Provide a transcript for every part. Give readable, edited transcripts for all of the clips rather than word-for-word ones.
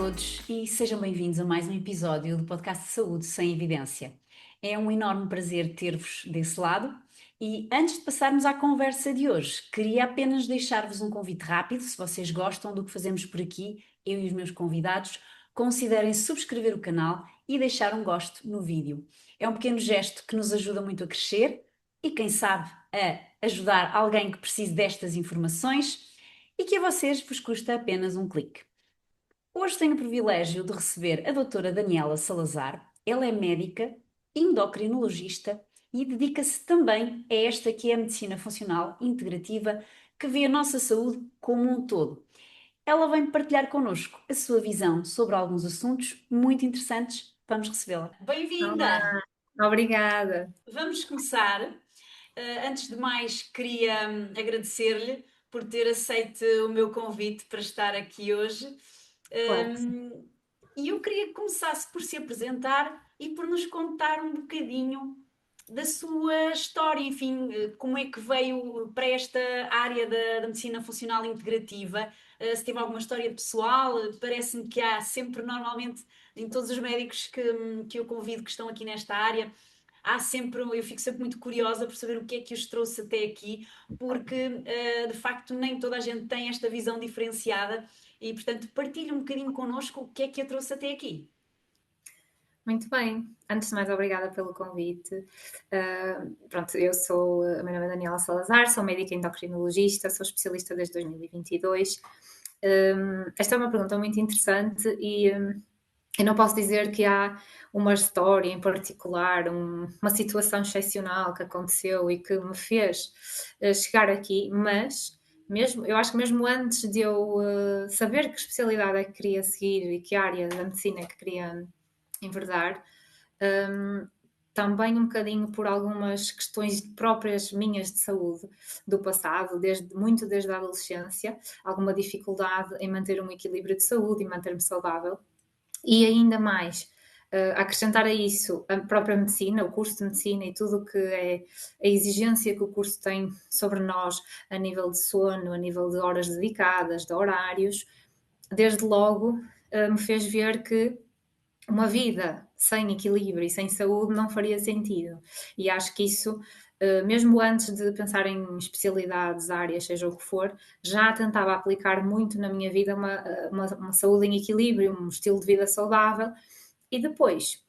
todos e sejam bem-vindos a mais um episódio do podcast de Saúde Sem Evidência. É um enorme prazer ter-vos desse lado e antes de passarmos à conversa de hoje, queria apenas deixar-vos um convite rápido. Se vocês gostam do que fazemos por aqui, eu e os meus convidados, considerem subscrever o canal e deixar um gosto no vídeo. É um pequeno gesto que nos ajuda muito a crescer e, quem sabe, a ajudar alguém que precise destas informações e que a vocês vos custa apenas um clique. Hoje tenho o privilégio de receber a doutora Daniela Salazar. Ela é médica, endocrinologista e dedica-se também a esta que é a medicina funcional integrativa, que vê a nossa saúde como um todo. Ela vem partilhar connosco a sua visão sobre alguns assuntos muito interessantes. Vamos recebê-la. Bem-vinda! Olá, obrigada. Vamos começar. Antes de mais, queria agradecer-lhe por ter aceito o meu convite para estar aqui hoje. Claro que sim. E eu queria que começasse por se apresentar e por nos contar um bocadinho da sua história, enfim, como é que veio para esta área da medicina funcional integrativa, se teve alguma história pessoal. Parece-me que há sempre, normalmente, em todos os médicos que eu convido que estão aqui nesta área, há sempre, eu fico sempre muito curiosa por saber o que é que os trouxe até aqui, porque de facto nem toda a gente tem esta visão diferenciada e, portanto, partilhe um bocadinho connosco o que é que a trouxe até aqui. Muito bem. Antes de mais, obrigada pelo convite. Pronto, meu nome é Daniela Salazar, sou médica endocrinologista, sou especialista desde 2022. Esta é uma pergunta muito interessante e eu não posso dizer que há uma história em particular, uma situação excepcional que aconteceu e que me fez chegar aqui, mas eu acho que mesmo antes de eu saber que especialidade é que queria seguir e que área da medicina é que queria enverdar, um, também um bocadinho por algumas questões próprias minhas de saúde do passado, desde a adolescência, alguma dificuldade em manter um equilíbrio de saúde e manter-me saudável. E ainda mais, acrescentar a isso a própria medicina, o curso de medicina e tudo o que é a exigência que o curso tem sobre nós a nível de sono, a nível de horas dedicadas, de horários, desde logo me fez ver que uma vida sem equilíbrio e sem saúde não faria sentido. E acho que isso, mesmo antes de pensar em especialidades, áreas, seja o que for, já tentava aplicar muito na minha vida uma saúde em equilíbrio, um estilo de vida saudável. E depois,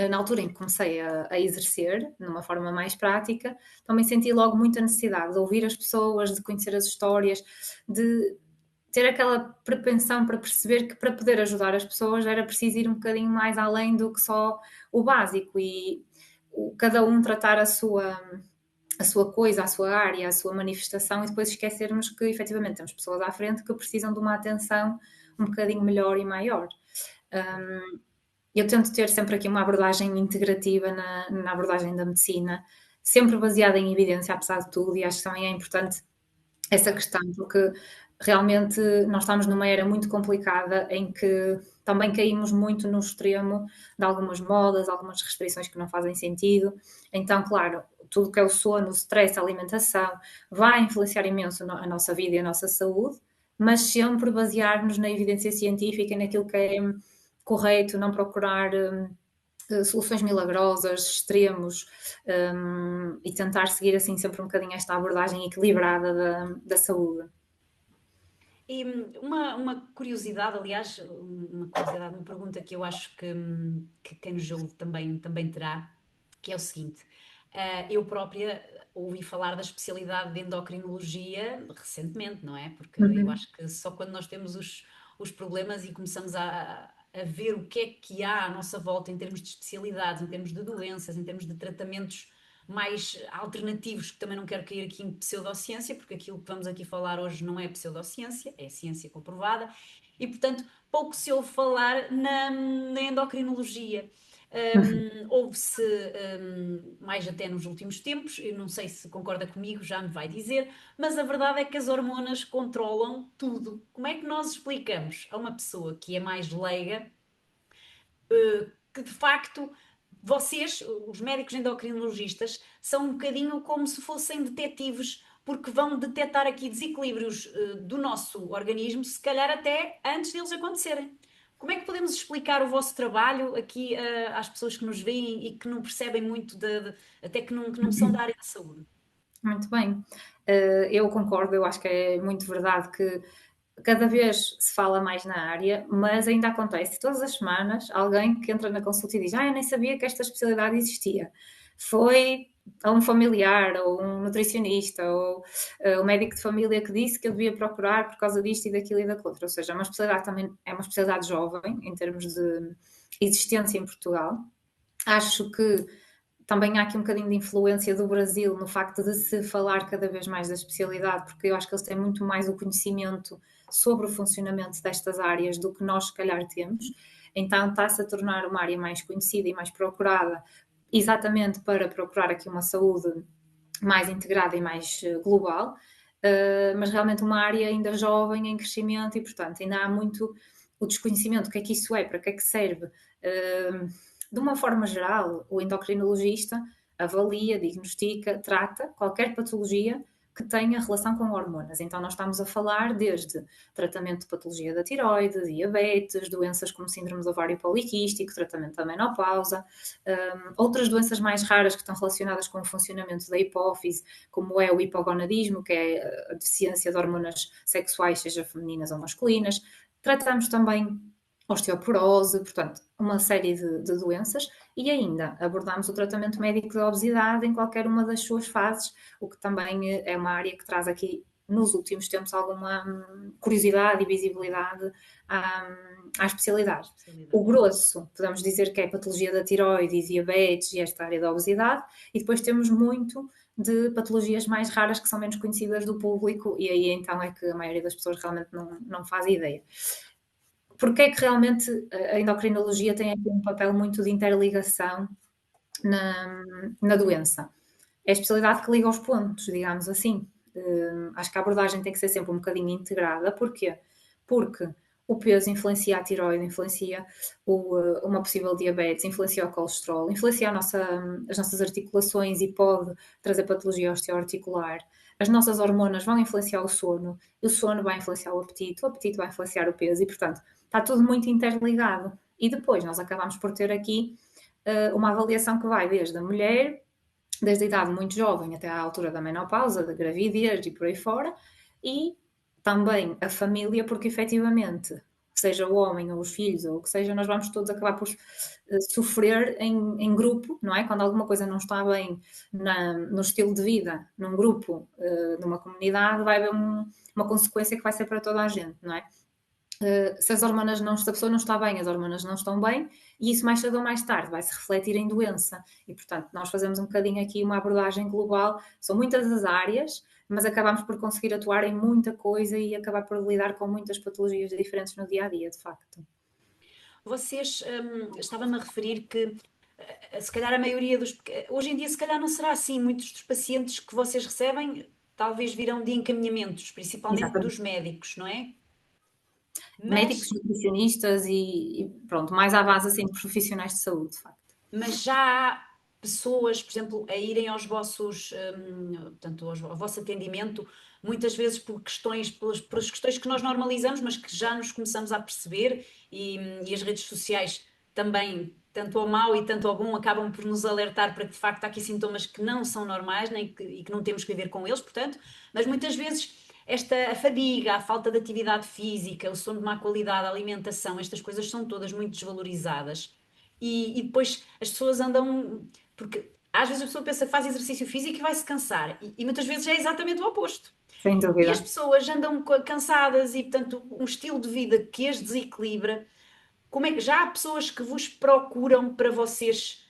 na altura em que comecei a exercer, de uma forma mais prática, também senti logo muita necessidade de ouvir as pessoas, de conhecer as histórias, de ter aquela propensão para perceber que para poder ajudar as pessoas era preciso ir um bocadinho mais além do que só o básico e cada um tratar a sua coisa, a sua área, a sua manifestação e depois esquecermos que efetivamente temos pessoas à frente que precisam de uma atenção um bocadinho melhor e maior. Eu tento ter sempre aqui uma abordagem integrativa na abordagem da medicina, sempre baseada em evidência, apesar de tudo, e acho que também é importante essa questão, porque realmente nós estamos numa era muito complicada em que também caímos muito no extremo de algumas modas, algumas restrições que não fazem sentido. Então, claro, tudo que é o sono, o stress, a alimentação, vai influenciar imenso a nossa vida e a nossa saúde, mas sempre basear-nos na evidência científica e naquilo que é correto, não procurar soluções milagrosas, extremos, e tentar seguir assim sempre um bocadinho esta abordagem equilibrada da saúde. E uma curiosidade, aliás, uma pergunta que eu acho que quem nos ouve também terá, que é o seguinte: eu própria ouvi falar da especialidade de endocrinologia recentemente, não é? Porque eu Uhum. acho que só quando nós temos os problemas e começamos a ver o que é que há à nossa volta em termos de especialidades, em termos de doenças, em termos de tratamentos mais alternativos, que também não quero cair aqui em pseudociência, porque aquilo que vamos aqui falar hoje não é pseudociência, é ciência comprovada, e portanto pouco se ouve falar na endocrinologia. Ouve-se mais até nos últimos tempos, eu não sei se concorda comigo, já me vai dizer, mas a verdade é que as hormonas controlam tudo. Como é que nós explicamos a uma pessoa que é mais leiga que de facto vocês, os médicos endocrinologistas, são um bocadinho como se fossem detetives, porque vão detectar aqui desequilíbrios do nosso organismo, se calhar até antes deles acontecerem. Como é que podemos explicar o vosso trabalho aqui às pessoas que nos veem e que não percebem muito, até que não são da área da saúde? Muito bem. Eu concordo, eu acho que é muito verdade que cada vez se fala mais na área, mas ainda acontece todas as semanas alguém que entra na consulta e diz: eu nem sabia que esta especialidade existia. Foi a um familiar, ou um nutricionista, ou o médico de família que disse que eu devia procurar por causa disto e daquilo e daquilo outro. Ou seja, é uma especialidade também, é uma especialidade jovem em termos de existência em Portugal. Acho que também há aqui um bocadinho de influência do Brasil no facto de se falar cada vez mais da especialidade, porque eu acho que eles têm muito mais o conhecimento sobre o funcionamento destas áreas do que nós, se calhar, temos. Então está-se a tornar uma área mais conhecida e mais procurada, exatamente para procurar aqui uma saúde mais integrada e mais global, mas realmente uma área ainda jovem, em crescimento e, portanto, ainda há muito o desconhecimento do que é que isso é, para que é que serve. De uma forma geral, o endocrinologista avalia, diagnostica, trata qualquer patologia que tenha relação com hormonas. Então, nós estamos a falar desde tratamento de patologia da tiroide, diabetes, doenças como síndrome do ovário poliquístico, tratamento da menopausa, outras doenças mais raras que estão relacionadas com o funcionamento da hipófise, como é o hipogonadismo, que é a deficiência de hormonas sexuais, seja femininas ou masculinas. Tratamos também osteoporose, portanto, uma série de doenças, e ainda abordamos o tratamento médico da obesidade em qualquer uma das suas fases, o que também é uma área que traz aqui, nos últimos tempos, alguma curiosidade e visibilidade à especialidade. O grosso, podemos dizer que é a patologia da tiroide e diabetes e esta área da obesidade, e depois temos muito de patologias mais raras que são menos conhecidas do público, e aí então é que a maioria das pessoas realmente não faz ideia. Porque é que realmente a endocrinologia tem aqui um papel muito de interligação na doença? É a especialidade que liga os pontos, digamos assim. Acho que a abordagem tem que ser sempre um bocadinho integrada. Porquê? Porque o peso influencia a tiroide, influencia uma possível diabetes, influencia o colesterol, influencia as nossas articulações e pode trazer patologia osteoarticular. As nossas hormonas vão influenciar o sono vai influenciar o apetite vai influenciar o peso e, portanto, está tudo muito interligado. E depois nós acabamos por ter aqui uma avaliação que vai desde a mulher, desde a idade muito jovem até à altura da menopausa, da gravidez e por aí fora, e também a família, porque efetivamente, seja o homem ou os filhos ou o que seja, nós vamos todos acabar por sofrer em grupo, não é? Quando alguma coisa não está bem no estilo de vida, num grupo, numa comunidade, vai haver uma consequência que vai ser para toda a gente, não é? Se as hormonas não, se a pessoa não está bem, as hormonas não estão bem, e isso mais cedo ou mais tarde vai se refletir em doença. E portanto, nós fazemos um bocadinho aqui uma abordagem global, são muitas as áreas, mas acabamos por conseguir atuar em muita coisa e acabar por lidar com muitas patologias diferentes no dia a dia, de facto. Vocês, estava-me a referir que se calhar a maioria dos. Hoje em dia, se calhar não será assim. Muitos dos pacientes que vocês recebem talvez virão de encaminhamentos, principalmente dos Exatamente. médicos, não é? Médicos, Mas, nutricionistas e pronto, mais à base assim de profissionais de saúde, de facto. mas já há pessoas, por exemplo, a irem aos vossos, portanto, ao vosso atendimento, muitas vezes por questões, pelas questões que nós normalizamos, mas que já nos começamos a perceber, e as redes sociais também, tanto ao mau e tanto ao bom, acabam por nos alertar para que de facto há aqui sintomas que não são normais, nem e que não temos que viver com eles, portanto, mas muitas vezes a fadiga, a falta de atividade física, o sono de má qualidade, a alimentação, estas coisas são todas muito desvalorizadas. E depois as pessoas andam. Porque às vezes a pessoa pensa que faz exercício físico e vai se cansar, e muitas vezes é exatamente o oposto. Sem E as dúvida. pessoas andam cansadas e, portanto, um estilo de vida que as desequilibra. Como é que já há pessoas que vos procuram para vocês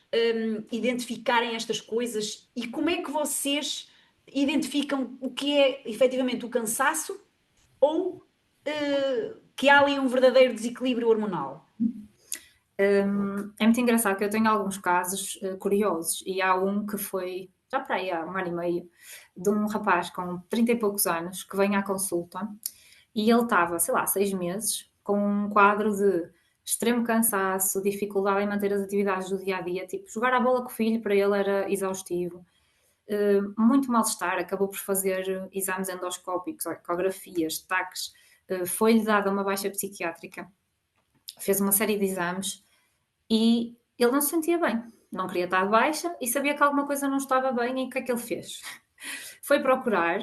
identificarem estas coisas? E como é que vocês identificam o que é efetivamente o cansaço ou que há ali um verdadeiro desequilíbrio hormonal? É muito engraçado que eu tenho alguns casos curiosos e há um que foi já para aí há um ano e meio de um rapaz com 30 e poucos anos que vem à consulta e ele estava, sei lá, 6 meses com um quadro de extremo cansaço, dificuldade em manter as atividades do dia a dia, tipo jogar a bola com o filho para ele era exaustivo, muito mal-estar, acabou por fazer exames endoscópicos, ecografias, taques, foi-lhe dada uma baixa psiquiátrica fez uma série de exames e ele não se sentia bem, não queria estar de baixa e sabia que alguma coisa não estava bem e o que é que ele fez? Foi procurar,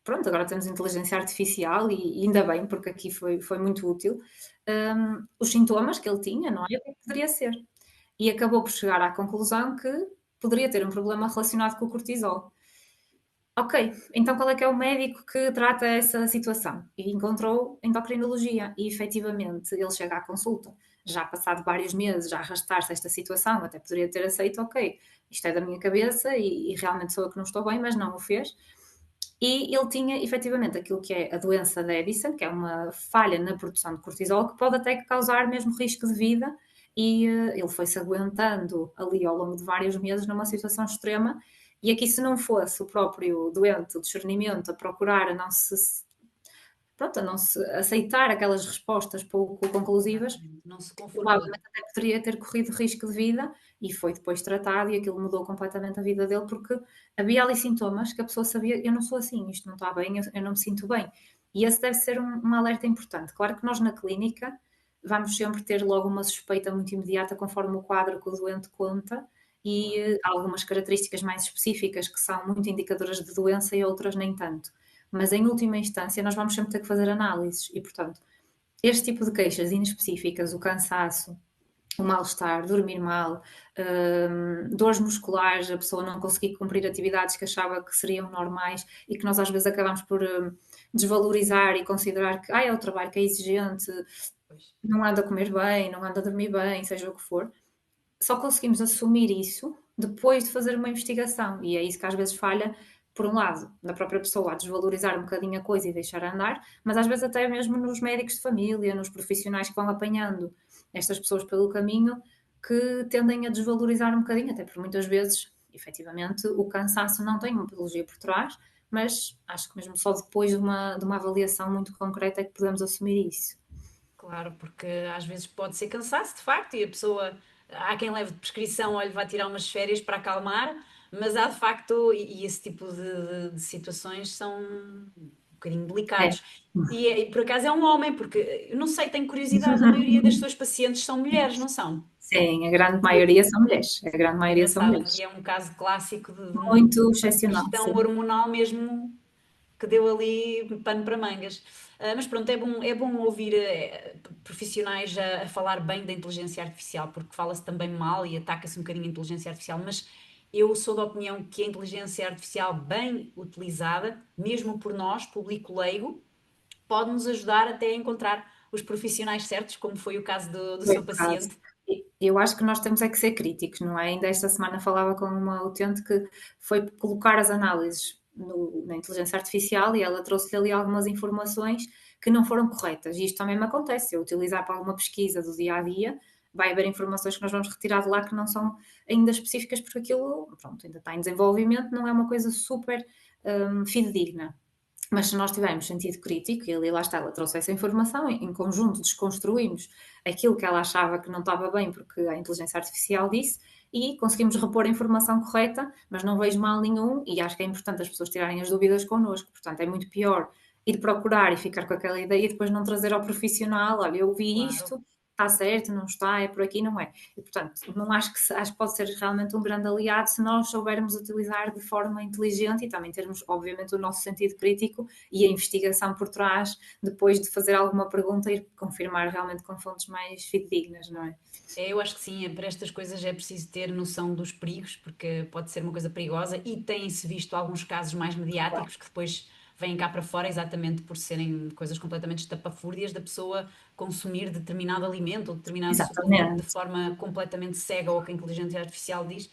pronto, agora temos inteligência artificial e ainda bem, porque aqui foi muito útil, os sintomas que ele tinha, não é? O que é que poderia ser? E acabou por chegar à conclusão que poderia ter um problema relacionado com o cortisol. Ok, então qual é que é o médico que trata essa situação? E encontrou endocrinologia e efetivamente ele chega à consulta, já passado vários meses, já arrastar-se esta situação, até poderia ter aceito, ok, isto é da minha cabeça e realmente sou eu que não estou bem, mas não o fez. E ele tinha efetivamente aquilo que é a doença de Addison, que é uma falha na produção de cortisol, que pode até causar mesmo risco de vida, e ele foi-se aguentando ali ao longo de vários meses numa situação extrema, e aqui se não fosse o próprio doente, o discernimento, a procurar a não se, pronto, a não se aceitar aquelas respostas pouco conclusivas, Não se conformou. provavelmente até poderia ter corrido risco de vida e foi depois tratado e aquilo mudou completamente a vida dele porque havia ali sintomas que a pessoa sabia, eu não sou assim, isto não está bem, eu não me sinto bem. E esse deve ser um alerta importante. Claro que nós na clínica vamos sempre ter logo uma suspeita muito imediata conforme o quadro que o doente conta e há algumas características mais específicas que são muito indicadoras de doença e outras nem tanto. Mas em última instância nós vamos sempre ter que fazer análises e, portanto, este tipo de queixas inespecíficas, o cansaço, o mal-estar, dormir mal, dores musculares, a pessoa não conseguir cumprir atividades que achava que seriam normais e que nós às vezes acabamos por desvalorizar e considerar que é o trabalho que é exigente, não anda a comer bem, não anda a dormir bem, seja o que for. Só conseguimos assumir isso depois de fazer uma investigação e é isso que às vezes falha, por um lado, na própria pessoa a desvalorizar um bocadinho a coisa e deixar andar, mas às vezes até mesmo nos médicos de família, nos profissionais que vão apanhando estas pessoas pelo caminho, que tendem a desvalorizar um bocadinho, até porque muitas vezes, efetivamente, o cansaço não tem uma patologia por trás, mas acho que mesmo só depois de uma avaliação muito concreta é que podemos assumir isso. Claro, porque às vezes pode ser cansaço, de facto, e a pessoa, há quem leve de prescrição, olha, vai tirar umas férias para acalmar, mas há de facto, e esse tipo de situações são um bocadinho É. delicados. E por acaso é um homem, porque eu não sei, tenho curiosidade, a maioria das suas pacientes são mulheres, não são? Sim, a grande maioria são mulheres. A grande maioria são Engraçado, que mulheres. é um caso clássico de Muito uma excepcional, questão sim. hormonal mesmo que deu ali pano para mangas. Mas pronto, é bom ouvir profissionais a falar bem da inteligência artificial, porque fala-se também mal e ataca-se um bocadinho a inteligência artificial, mas eu sou da opinião que a inteligência artificial bem utilizada, mesmo por nós, público leigo, pode nos ajudar até a encontrar os profissionais certos, como foi o caso do Foi seu o caso. paciente. Eu acho que nós temos é que ser críticos, não é? Ainda esta semana falava com uma utente que foi colocar as análises na inteligência artificial e ela trouxe-lhe ali algumas informações que não foram corretas. E isto também me acontece. Se eu utilizar para alguma pesquisa do dia a dia, vai haver informações que nós vamos retirar de lá que não são ainda específicas, porque aquilo, pronto, ainda está em desenvolvimento, não é uma coisa super fidedigna. Mas se nós tivermos sentido crítico, e ali lá está, ela trouxe essa informação, em conjunto desconstruímos aquilo que ela achava que não estava bem, porque a inteligência artificial disse, e conseguimos repor a informação correta, mas não vejo mal nenhum, e acho que é importante as pessoas tirarem as dúvidas connosco. Portanto, é muito pior ir procurar e ficar com aquela ideia e depois não trazer ao profissional, olha, eu vi Claro. isto, está certo, não está, é por aqui, não é. E, portanto, não acho acho que pode ser realmente um grande aliado se nós soubermos utilizar de forma inteligente e também termos, obviamente, o nosso sentido crítico e a investigação por trás, depois de fazer alguma pergunta, ir confirmar realmente com fontes mais fidedignas, não é? Eu acho que sim, para estas coisas é preciso ter noção dos perigos, porque pode ser uma coisa perigosa e têm-se visto alguns casos mais Claro. mediáticos que depois vêm cá para fora exatamente por serem coisas completamente estapafúrdias da pessoa consumir determinado alimento ou determinado suplemento de Exatamente. forma completamente cega ao que a inteligência artificial diz.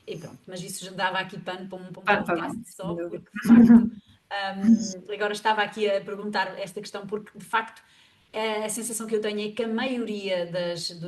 E pronto, mas isso já dava aqui pano para um Para podcast bem, sem só, dúvida. porque de facto, agora estava aqui a perguntar esta questão, porque de facto a sensação que eu tenho é que a maioria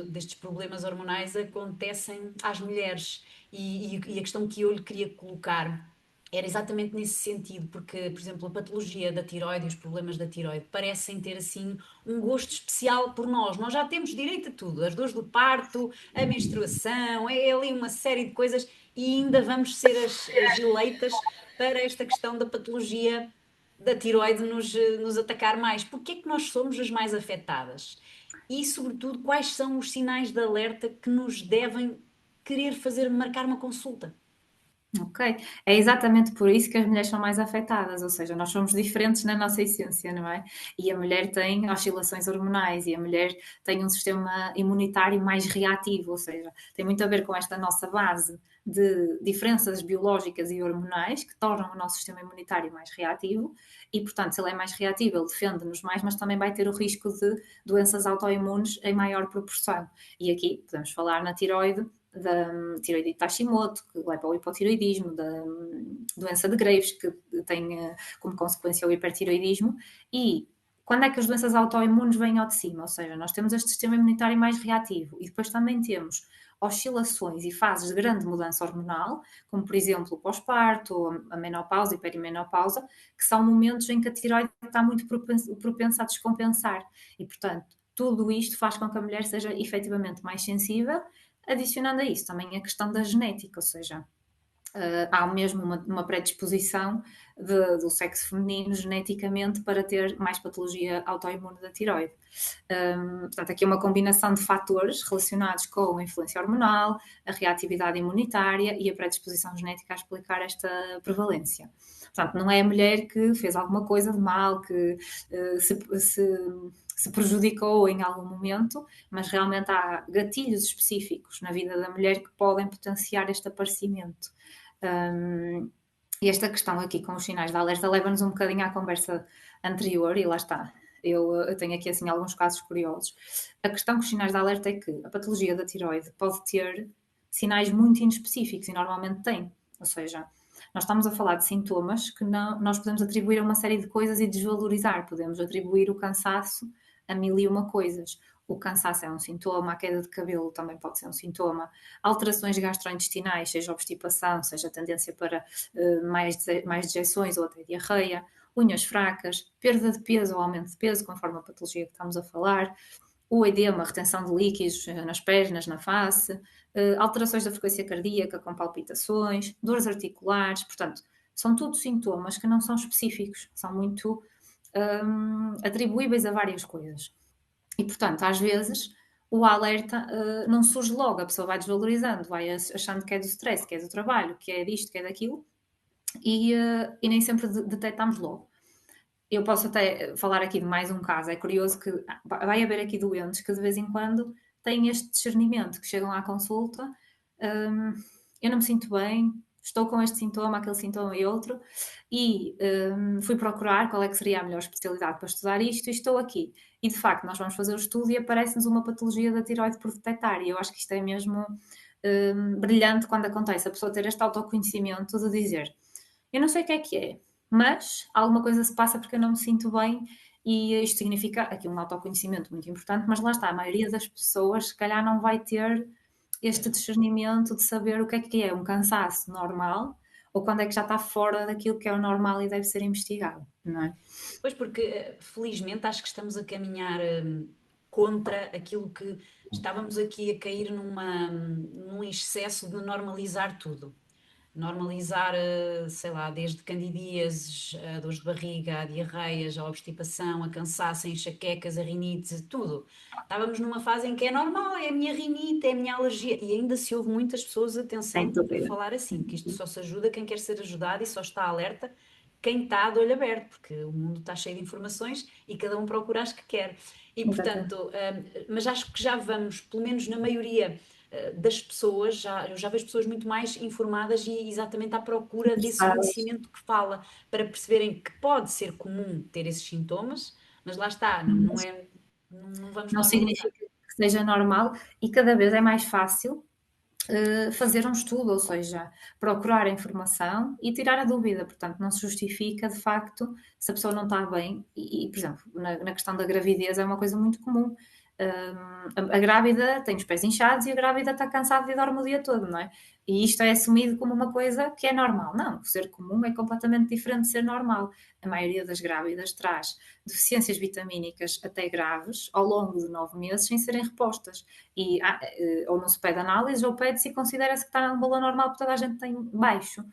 destes problemas hormonais acontecem às mulheres. E a questão que eu lhe queria colocar era exatamente nesse sentido, porque, por exemplo, a patologia da tiroide e os problemas da tiroide parecem ter assim um gosto especial por nós. Nós já temos direito a tudo, as dores do parto, a menstruação, é ali uma série de coisas e ainda vamos ser as eleitas para esta questão da patologia da tiroide nos atacar mais. Porquê é que nós somos as mais afetadas? e, sobretudo, quais são os sinais de alerta que nos devem querer fazer marcar uma consulta? Ok, é exatamente por isso que as mulheres são mais afetadas, ou seja, nós somos diferentes na nossa essência, não é? E a mulher tem oscilações hormonais e a mulher tem um sistema imunitário mais reativo, ou seja, tem muito a ver com esta nossa base de diferenças biológicas e hormonais que tornam o nosso sistema imunitário mais reativo e, portanto, se ele é mais reativo, ele defende-nos mais, mas também vai ter o risco de doenças autoimunes em maior proporção. E aqui podemos falar na tiroide, da tiroidite Hashimoto, que leva ao hipotiroidismo, da doença de Graves, que tem como consequência o hipertiroidismo, e quando é que as doenças autoimunes vêm ao de cima? Ou seja, nós temos este sistema imunitário mais reativo e depois também temos oscilações e fases de grande mudança hormonal, como por exemplo o pós-parto, a menopausa e perimenopausa, que são momentos em que a tiroide está muito propensa a descompensar e, portanto, tudo isto faz com que a mulher seja efetivamente mais sensível. Adicionando a isso também a questão da genética, ou seja, há mesmo uma predisposição do sexo feminino geneticamente para ter mais patologia autoimune da tiroide. Portanto, aqui é uma combinação de fatores relacionados com a influência hormonal, a reatividade imunitária e a predisposição genética a explicar esta prevalência. Portanto, não é a mulher que fez alguma coisa de mal, que se prejudicou em algum momento, mas realmente há gatilhos específicos na vida da mulher que podem potenciar este aparecimento. E esta questão aqui com os sinais de alerta leva-nos um bocadinho à conversa anterior, e lá está. Eu tenho aqui assim alguns casos curiosos. A questão com os sinais de alerta é que a patologia da tiroide pode ter sinais muito inespecíficos e normalmente tem. Ou seja, nós estamos a falar de sintomas que não, nós podemos atribuir a uma série de coisas e desvalorizar. Podemos atribuir o cansaço a mil e uma coisas. O cansaço é um sintoma, a queda de cabelo também pode ser um sintoma, alterações gastrointestinais, seja obstipação, seja tendência para mais dejeções ou até diarreia, unhas fracas, perda de peso ou aumento de peso, conforme a patologia que estamos a falar, o edema, retenção de líquidos nas pernas, na face, alterações da frequência cardíaca com palpitações, dores articulares, portanto, são tudo sintomas que não são específicos, são muito atribuíveis a várias coisas. E, portanto, às vezes o alerta não surge logo, a pessoa vai desvalorizando, vai achando que é do stress, que é do trabalho, que é disto, que é daquilo, e nem sempre detectamos logo. Eu posso até falar aqui de mais um caso, é curioso que vai haver aqui doentes que de vez em quando têm este discernimento, que chegam à consulta, eu não me sinto bem, estou com este sintoma, aquele sintoma e outro, e fui procurar qual é que seria a melhor especialidade para estudar isto e estou aqui. E de facto, nós vamos fazer o estudo e aparece-nos uma patologia da tiroide por detectar, e eu acho que isto é mesmo brilhante quando acontece, a pessoa ter este autoconhecimento de dizer, eu não sei o que é, mas alguma coisa se passa porque eu não me sinto bem e isto significa aqui um autoconhecimento muito importante, mas lá está, a maioria das pessoas se calhar não vai ter este discernimento de saber o que é um cansaço normal ou quando é que já está fora daquilo que é o normal e deve ser investigado, não é? Pois, porque felizmente acho que estamos a caminhar contra aquilo que estávamos aqui a cair num excesso de normalizar tudo. Normalizar, sei lá, desde candidíases, a dores de barriga, a diarreias, a obstipação, a cansaço, a enxaquecas, a rinite, tudo. Estávamos numa fase em que é normal, é a minha rinite, é a minha alergia, e ainda se ouve muitas pessoas, Sem atenção, a dúvida. falar assim, que isto só se ajuda quem quer ser ajudado e só está alerta quem está de olho aberto, porque o mundo está cheio de informações e cada um procura as que quer. E Exatamente. portanto, mas acho que já vamos, pelo menos na maioria das pessoas, eu já vejo pessoas muito mais informadas e exatamente à procura desse Interessadas. conhecimento que fala, para perceberem que pode ser comum ter esses sintomas, mas lá está, não é, não vamos Não normalizar. significa que seja normal e cada vez é mais fácil fazer um estudo, ou seja, procurar a informação e tirar a dúvida. Portanto, não se justifica de facto se a pessoa não está bem. Por exemplo, na questão da gravidez é uma coisa muito comum. A grávida tem os pés inchados e a grávida está cansada e dorme o dia todo, não é? E isto é assumido como uma coisa que é normal. Não, o ser comum é completamente diferente de ser normal. A maioria das grávidas traz deficiências vitamínicas até graves ao longo de 9 meses sem serem repostas. E ou não se pede análise ou pede-se e considera-se que está num valor normal porque toda a gente tem baixo.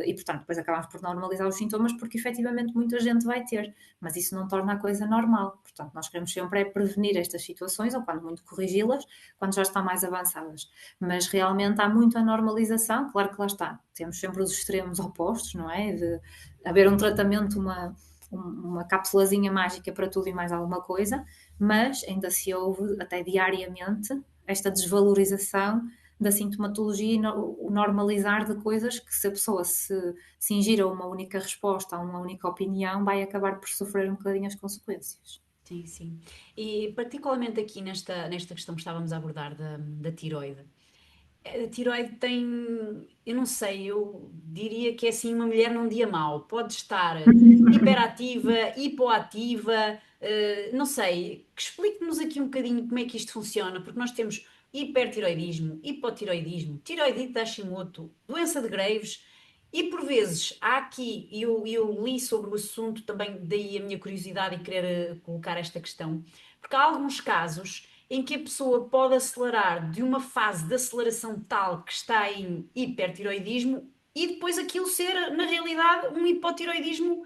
E, portanto, depois acabamos por normalizar os sintomas porque efetivamente muita gente vai ter, mas isso não torna a coisa normal. Portanto, nós queremos sempre prevenir estas situações ou, quando muito, corrigi-las quando já estão mais avançadas. Mas realmente há muita normalização, claro que lá está. Temos sempre os extremos opostos, não é? De haver um tratamento, uma cápsulazinha mágica para tudo e mais alguma coisa, mas ainda se ouve até diariamente esta desvalorização da sintomatologia e o normalizar de coisas que, se a pessoa se cingir a uma única resposta, a uma única opinião, vai acabar por sofrer um bocadinho as consequências. Sim, sim. E particularmente aqui nesta questão que estávamos a abordar da tiroide. A tiroide tem, eu não sei, eu diria que é assim uma mulher num dia mau. Pode estar hiperativa, hipoativa, não sei. Que explique-nos aqui um bocadinho como é que isto funciona, porque nós temos hipertiroidismo, hipotiroidismo, tiroidite de Hashimoto, doença de Graves, e por vezes há aqui, e eu li sobre o assunto também, daí a minha curiosidade e querer colocar esta questão, porque há alguns casos em que a pessoa pode acelerar de uma fase de aceleração tal que está em hipertiroidismo e depois aquilo ser, na realidade, um hipotiroidismo,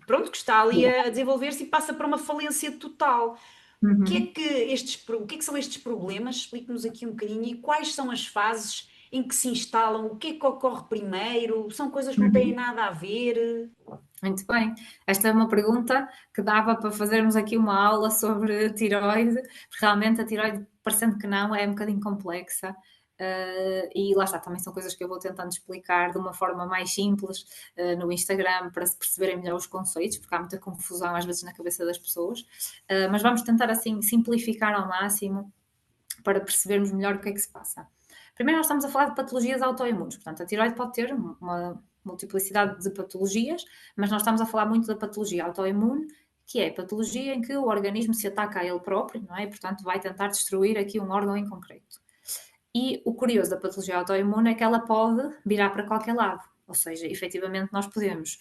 pronto, que está ali a desenvolver-se e passa para uma falência total. Uhum. O que é que são estes problemas? Explique-nos aqui um bocadinho e quais são as fases em que se instalam, o que é que ocorre primeiro? São coisas que não têm Uhum. nada a ver? Muito bem. Esta é uma pergunta que dava para fazermos aqui uma aula sobre tiroide, porque realmente a tiroide, parecendo que não, é um bocadinho complexa. E lá está, também são coisas que eu vou tentando explicar de uma forma mais simples no Instagram para se perceberem melhor os conceitos, porque há muita confusão às vezes na cabeça das pessoas. Mas vamos tentar assim simplificar ao máximo para percebermos melhor o que é que se passa. Primeiro, nós estamos a falar de patologias autoimunes, portanto, a tiroide pode ter uma multiplicidade de patologias, mas nós estamos a falar muito da patologia autoimune, que é a patologia em que o organismo se ataca a ele próprio, não é? E, portanto, vai tentar destruir aqui um órgão em concreto. E o curioso da patologia autoimune é que ela pode virar para qualquer lado, ou seja, efetivamente nós podemos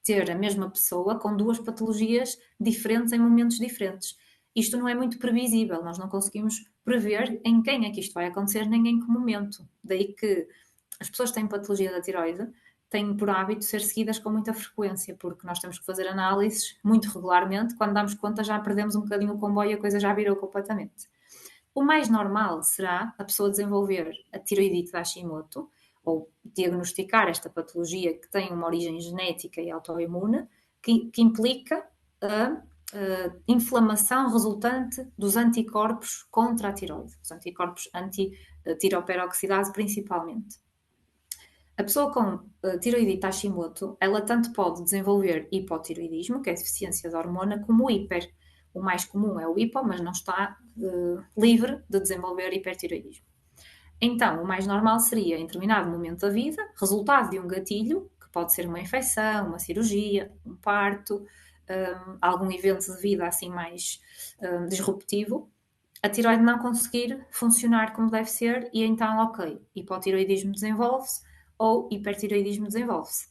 ter a mesma pessoa com duas patologias diferentes em momentos diferentes. Isto não é muito previsível, nós não conseguimos prever em quem é que isto vai acontecer, nem em que momento. Daí que as pessoas que têm patologia da tiroide têm por hábito ser seguidas com muita frequência, porque nós temos que fazer análises muito regularmente. Quando damos conta, já perdemos um bocadinho o comboio e a coisa já virou completamente. O mais normal será a pessoa desenvolver a tiroidite de Hashimoto ou diagnosticar esta patologia que tem uma origem genética e autoimune, que implica a inflamação resultante dos anticorpos contra a tiroide, os anticorpos anti-tiroperoxidase principalmente. A pessoa com tiroidite Hashimoto, ela tanto pode desenvolver hipotiroidismo, que é a deficiência de hormona, como o hiper. O mais comum é o hipo, mas não está livre de desenvolver hipertiroidismo. Então, o mais normal seria, em determinado momento da vida, resultado de um gatilho, que pode ser uma infecção, uma cirurgia, um parto, algum evento de vida assim mais disruptivo, a tiroide não conseguir funcionar como deve ser e então, ok, hipotiroidismo desenvolve-se ou hipertiroidismo desenvolve-se.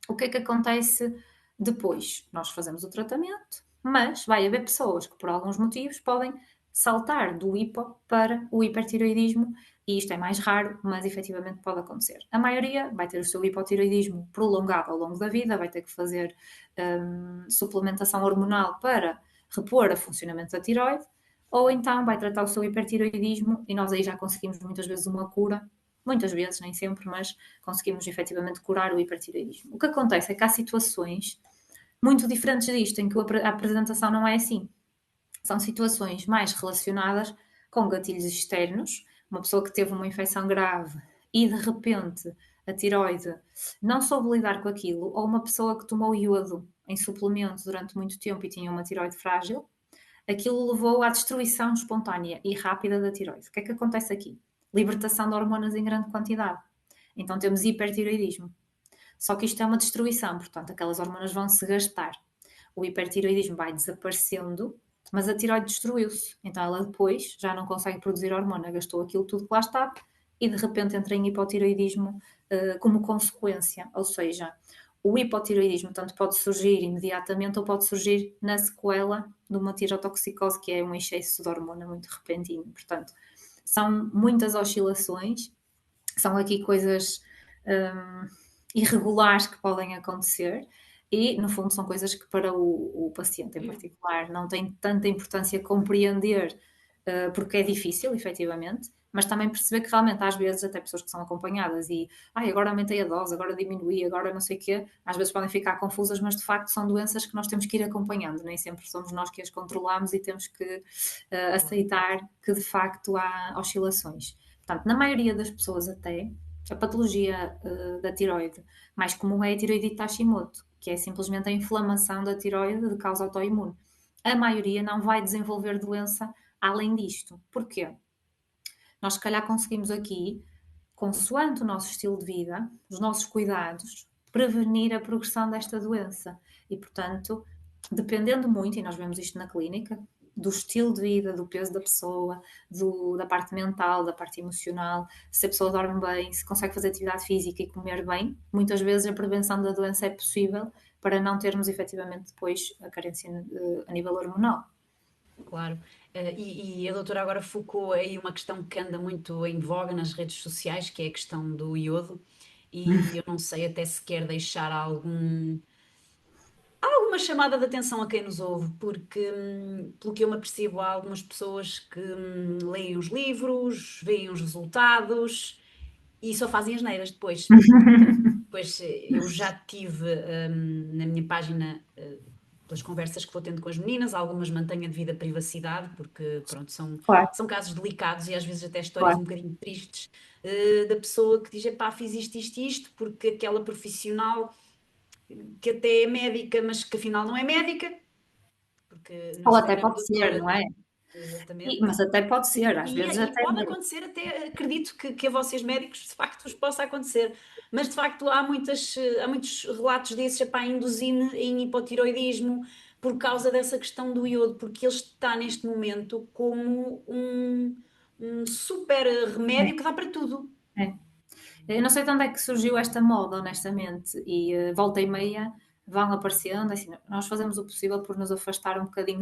O que é que acontece depois? Nós fazemos o tratamento, mas vai haver pessoas que, por alguns motivos, podem saltar do hipo para o hipertiroidismo e isto é mais raro, mas efetivamente pode acontecer. A maioria vai ter o seu hipotiroidismo prolongado ao longo da vida, vai ter que fazer suplementação hormonal para repor o funcionamento da tiroide, ou então vai tratar o seu hipertiroidismo e nós aí já conseguimos muitas vezes uma cura, muitas vezes, nem sempre, mas conseguimos efetivamente curar o hipertiroidismo. O que acontece é que há situações muito diferentes disto, em que a apresentação não é assim. São situações mais relacionadas com gatilhos externos, uma pessoa que teve uma infecção grave e de repente a tiroide não soube lidar com aquilo, ou uma pessoa que tomou iodo em suplemento durante muito tempo e tinha uma tiroide frágil, aquilo levou à destruição espontânea e rápida da tiroide. O que é que acontece aqui? Libertação de hormonas em grande quantidade. Então temos hipertiroidismo. Só que isto é uma destruição, portanto, aquelas hormonas vão se gastar. O hipertiroidismo vai desaparecendo, mas a tiroide destruiu-se. Então ela depois já não consegue produzir hormona, gastou aquilo tudo que lá está e de repente entra em hipotiroidismo como consequência. Ou seja, O hipotireoidismo tanto pode surgir imediatamente ou pode surgir na sequela de uma tirotoxicose, que é um excesso de hormona muito repentino. Portanto, são muitas oscilações, são aqui coisas irregulares que podem acontecer e, no fundo, são coisas que para o paciente em particular não tem tanta importância compreender, porque é difícil, efetivamente, mas também perceber que realmente às vezes até pessoas que são acompanhadas e agora aumentei a dose, agora diminuí, agora não sei o quê, às vezes podem ficar confusas, mas de facto são doenças que nós temos que ir acompanhando, nem sempre somos nós que as controlamos e temos que aceitar que de facto há oscilações. Portanto, na maioria das pessoas até, a patologia da tiroide mais comum é a tiroidite Hashimoto, que é simplesmente a inflamação da tiroide de causa autoimune. A maioria não vai desenvolver doença além disto. Porquê? Nós, se calhar, conseguimos aqui, consoante o nosso estilo de vida, os nossos cuidados, prevenir a progressão desta doença. E, portanto, dependendo muito, e nós vemos isto na clínica, do estilo de vida, do peso da pessoa, da parte mental, da parte emocional, se a pessoa dorme bem, se consegue fazer atividade física e comer bem, muitas vezes a prevenção da doença é possível para não termos efetivamente depois a carência a nível hormonal. Claro. E a doutora agora focou aí uma questão que anda muito em voga nas redes sociais, que é a questão do iodo. E eu não sei até se quer deixar alguma chamada de atenção a quem nos ouve, porque, pelo que eu me apercebo, há algumas pessoas que leem os livros, veem os resultados e só fazem as neiras depois. Pois eu já tive na minha página, pelas conversas que vou tendo com as meninas, algumas mantenho a devida privacidade, porque pronto, Claro, são casos delicados e às vezes até histórias um claro. bocadinho tristes, da pessoa que diz, epá, fiz isto, porque aquela profissional que até é médica, mas que afinal não é médica, porque no Ou até Instagram pode ser, doutora, não é? exatamente. Mas até pode ser, às vezes E até pode mesmo. acontecer, até acredito que a vocês médicos de facto vos possa acontecer, mas de facto há muitos relatos desses, epá, induzindo em hipotiroidismo por causa dessa questão do iodo, porque ele está neste momento como um super remédio que dá para tudo. É. Eu não sei de onde é que surgiu esta moda, honestamente, e volta e meia vão aparecendo. Assim, nós fazemos o possível por nos afastar um bocadinho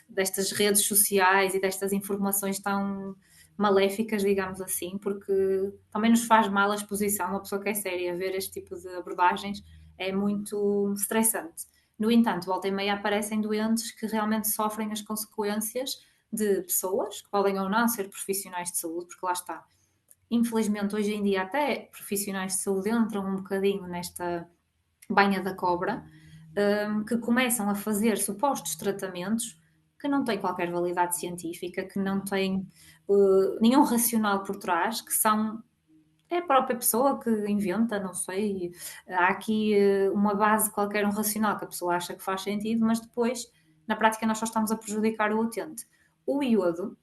destas redes sociais e destas informações tão maléficas, digamos assim, porque também nos faz mal a exposição. Uma pessoa que é séria, ver este tipo de abordagens é muito estressante. No entanto, volta e meia aparecem doentes que realmente sofrem as consequências de pessoas que podem ou não ser profissionais de saúde, porque lá está, infelizmente, hoje em dia, até profissionais de saúde entram um bocadinho nesta banha da cobra, que começam a fazer supostos tratamentos que não têm qualquer validade científica, que não têm nenhum racional por trás, que são. É a própria pessoa que inventa, não sei. Há aqui uma base qualquer, um racional que a pessoa acha que faz sentido, mas depois, na prática, nós só estamos a prejudicar o utente. O iodo,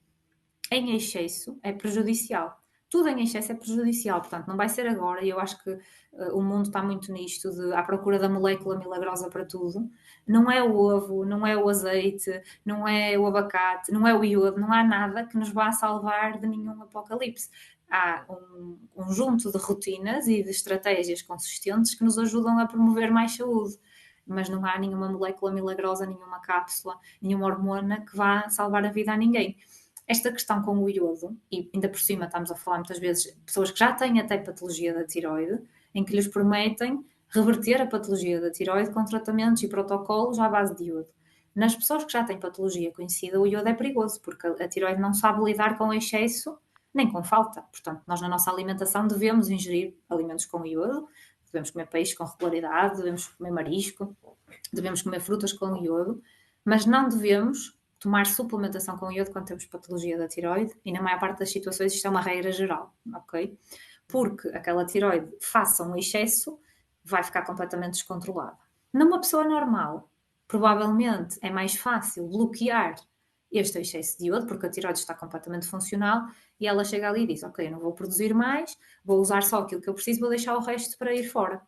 em excesso, é prejudicial. Tudo em excesso é prejudicial, portanto, não vai ser agora, e eu acho que o mundo está muito nisto, à procura da molécula milagrosa para tudo. Não é o ovo, não é o azeite, não é o abacate, não é o iodo, não há nada que nos vá salvar de nenhum apocalipse. Há um conjunto de rotinas e de estratégias consistentes que nos ajudam a promover mais saúde, mas não há nenhuma molécula milagrosa, nenhuma cápsula, nenhuma hormona que vá salvar a vida a ninguém. Esta questão com o iodo, e ainda por cima estamos a falar muitas vezes de pessoas que já têm até patologia da tiroide, em que lhes prometem reverter a patologia da tiroide com tratamentos e protocolos à base de iodo. Nas pessoas que já têm patologia conhecida, o iodo é perigoso, porque a tiroide não sabe lidar com excesso nem com falta. Portanto, nós na nossa alimentação devemos ingerir alimentos com iodo, devemos comer peixe com regularidade, devemos comer marisco, devemos comer frutas com iodo, mas não devemos tomar suplementação com iodo quando temos patologia da tiroide, e na maior parte das situações isto é uma regra geral, ok? Porque aquela tiroide, faça um excesso, vai ficar completamente descontrolada. Numa pessoa normal, provavelmente é mais fácil bloquear este excesso de iodo, porque a tiroide está completamente funcional e ela chega ali e diz, ok, eu não vou produzir mais, vou usar só aquilo que eu preciso, vou deixar o resto para ir fora.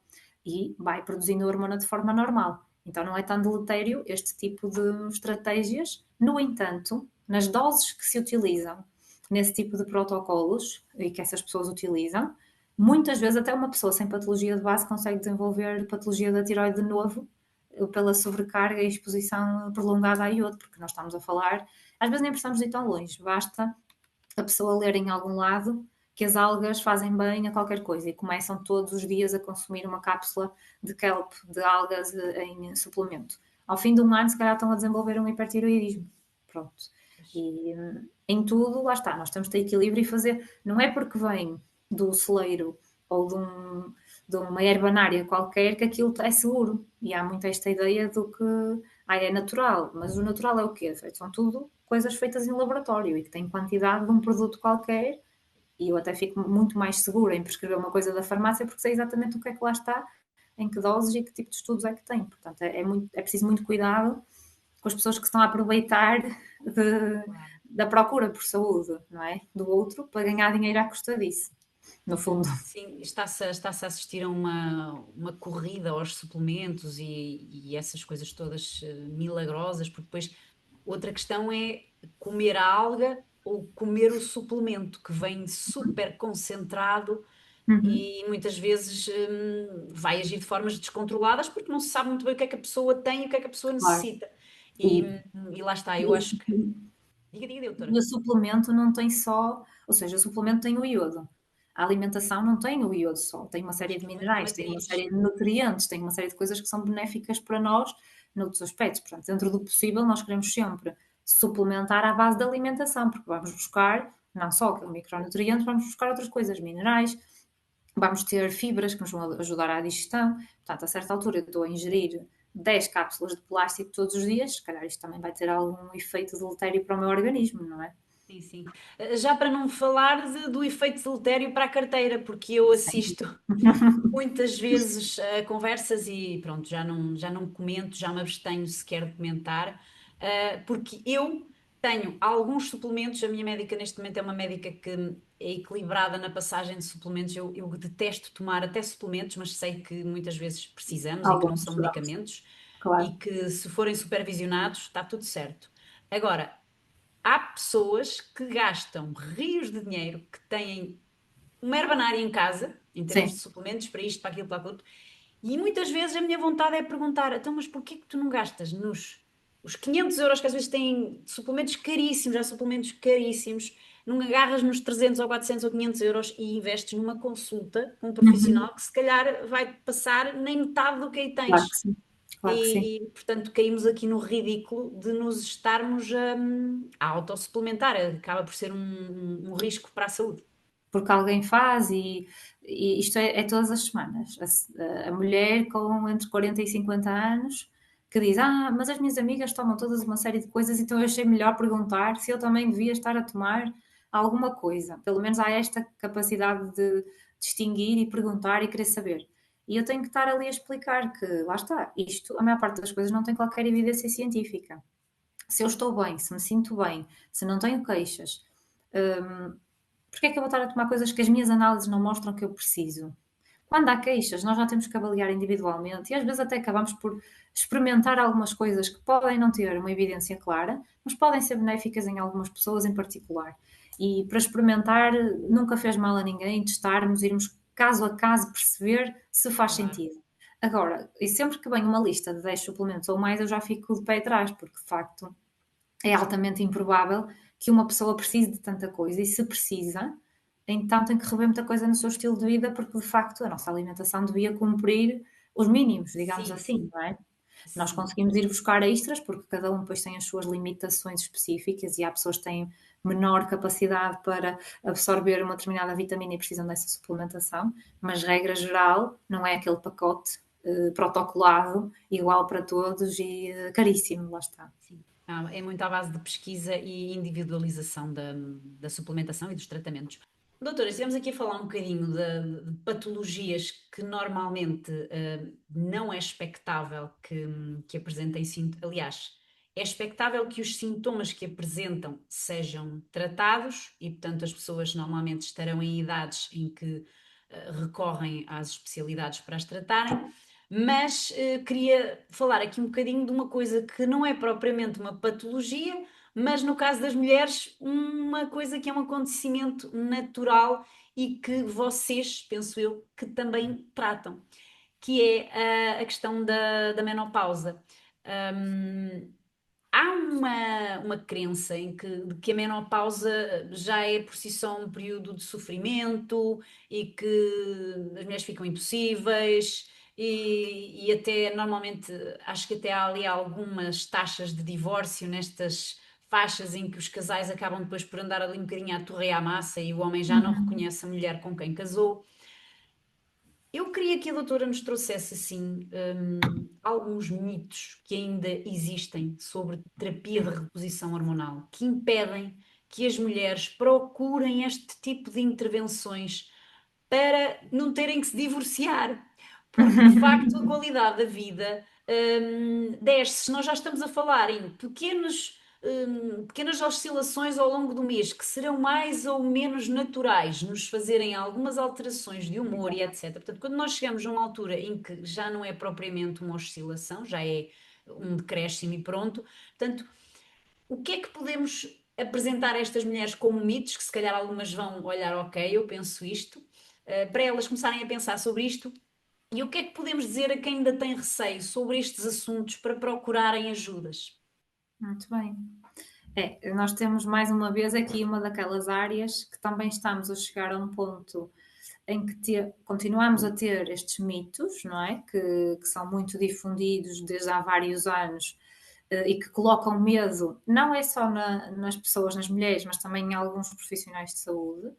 E vai produzindo a hormona de forma normal. Então não é tão deletério este tipo de estratégias. No entanto, nas doses que se utilizam nesse tipo de protocolos e que essas pessoas utilizam, Muitas vezes até uma pessoa sem patologia de base consegue desenvolver patologia da tireoide de novo pela sobrecarga e exposição prolongada a iodo, porque nós estamos a falar, às vezes nem precisamos de ir tão longe, basta a pessoa ler em algum lado que as algas fazem bem a qualquer coisa e começam todos os dias a consumir uma cápsula de kelp, de algas em suplemento. Ao fim de um ano, se calhar estão a desenvolver um hipertiroidismo. Pronto. E em tudo, lá está, nós temos de ter equilíbrio e fazer, não é porque vem do celeiro ou de uma herbanária qualquer que aquilo é seguro. E há muito esta ideia do que é natural, mas o natural é o quê? São tudo coisas feitas em laboratório e que têm quantidade de um produto qualquer, e eu até fico muito mais segura em prescrever uma coisa da farmácia porque sei exatamente o que é que lá está, em que doses e que tipo de estudos é que tem. Portanto, é preciso muito cuidado com as pessoas que estão a aproveitar da procura por saúde, não é? Do outro, para ganhar dinheiro à custa disso, no fundo. Sim, está-se a assistir a uma corrida aos suplementos e essas coisas todas milagrosas, porque depois outra questão é comer a alga ou comer o suplemento, que vem super concentrado Uhum. e muitas vezes vai agir de formas descontroladas porque não se sabe muito bem o que é que a pessoa tem e o que é que a pessoa Claro. necessita. E, E, e lá está, eu e, acho que. Diga, diga, e o doutora. suplemento não tem só, ou seja, o suplemento tem o iodo. A alimentação não tem o iodo só, tem uma Mas série de aquilo é minerais, tem uma matriz. série de nutrientes, tem uma série de coisas que são benéficas para nós noutros aspectos. Portanto, dentro do possível, nós queremos sempre suplementar à base da alimentação, porque vamos buscar não só aquele micronutriente, vamos buscar outras coisas, minerais, vamos ter fibras que nos vão ajudar à digestão. Portanto, a certa altura eu estou a ingerir 10 cápsulas de plástico todos os dias, se calhar isto também vai ter algum efeito deletério para o meu organismo, não é? Sim, sim. Já para não falar do efeito deletério para a carteira, porque eu Sim. assisto muitas vezes a conversas e pronto, já não comento, já me abstenho sequer de comentar, porque eu tenho alguns suplementos, a minha médica neste momento é uma médica que é equilibrada na passagem de suplementos, eu detesto tomar até suplementos, mas sei que muitas vezes precisamos e que não Alguns são estudamos, medicamentos e claro. que se forem supervisionados está tudo certo. Agora, há pessoas que gastam rios de dinheiro, que têm uma herbanária em casa, em termos de Sim. suplementos, para isto, para aquilo, para aquilo. E muitas vezes a minha vontade é perguntar, então, mas porquê que tu não gastas os 500 euros que às vezes têm suplementos caríssimos, há suplementos caríssimos, não agarras nos 300 ou 400 ou 500 euros e investes numa consulta com um Uhum. profissional que se calhar vai passar nem metade do que aí Claro que tens. sim, claro que sim. E, portanto, caímos aqui no ridículo de nos estarmos a autossuplementar. Acaba por ser um risco para a saúde. Porque alguém faz e isto é todas as semanas. A mulher com entre 40 e 50 anos que diz: mas as minhas amigas tomam todas uma série de coisas, então eu achei melhor perguntar se eu também devia estar a tomar alguma coisa. Pelo menos há esta capacidade de distinguir e perguntar e querer saber. E eu tenho que estar ali a explicar que, lá está, isto, a maior parte das coisas não tem qualquer evidência científica. Se eu estou bem, se me sinto bem, se não tenho queixas, hum, porque é que eu vou estar a tomar coisas que as minhas análises não mostram que eu preciso? Quando há queixas, nós já temos que avaliar individualmente e às vezes até acabamos por experimentar algumas coisas que podem não ter uma evidência clara, mas podem ser benéficas em algumas pessoas em particular. E para experimentar, nunca fez mal a ninguém testarmos, irmos caso a caso perceber se faz Claro. sentido. Agora, e sempre que vem uma lista de 10 suplementos ou mais, eu já fico de pé atrás, porque de facto é altamente improvável que uma pessoa precise de tanta coisa e se precisa, então tem que rever muita coisa no seu estilo de vida porque de facto a nossa alimentação devia cumprir os mínimos, digamos Sim, assim, sim, não é? Nós sim. conseguimos ir buscar extras porque cada um depois tem as suas limitações específicas e há pessoas que têm menor capacidade para absorver uma determinada vitamina e precisam dessa suplementação, mas regra geral não é aquele pacote protocolado igual para todos e caríssimo, lá está. Sim. É muito à base de pesquisa e individualização da suplementação e dos tratamentos. Doutora, estivemos aqui a falar um bocadinho de patologias que normalmente não é expectável que apresentem sintomas. Aliás, é expectável que os sintomas que apresentam sejam tratados e, portanto, as pessoas normalmente estarão em idades em que recorrem às especialidades para as tratarem. Mas queria falar aqui um bocadinho de uma coisa que não é propriamente uma patologia, mas no caso das mulheres, uma coisa que é um acontecimento natural e que vocês, penso eu, que também tratam, que é a questão da menopausa. Hum, Há uma crença de que a menopausa já é por si só um período de sofrimento e que as mulheres ficam impossíveis e até normalmente acho que até há ali algumas taxas de divórcio nestas faixas em que os casais acabam depois por andar ali um bocadinho à torre e à massa e o homem já não Uhum. reconhece a mulher com quem casou. Eu queria que a doutora nos trouxesse, assim, alguns mitos que ainda existem sobre terapia de reposição hormonal, que impedem que as mulheres procurem este tipo de intervenções para não terem que se divorciar. Porque, de facto, a qualidade da vida, desce. Se nós já estamos a falar em pequenas oscilações ao longo do mês, que serão mais ou menos naturais, nos fazerem algumas alterações de humor e etc. Portanto, quando nós chegamos a uma altura em que já não é propriamente uma oscilação, já é um decréscimo e pronto, portanto, o que é que podemos apresentar a estas mulheres como mitos, que se calhar algumas vão olhar, ok, eu penso isto, para elas começarem a pensar sobre isto, e o que é que podemos dizer a quem ainda tem receio sobre estes assuntos para procurarem ajudas? Muito bem. Nós temos mais uma vez aqui uma daquelas áreas que também estamos a chegar a um ponto em que continuamos a ter estes mitos, não é? Que são muito difundidos desde há vários anos e que colocam medo, não é só nas pessoas, nas mulheres, mas também em alguns profissionais de saúde.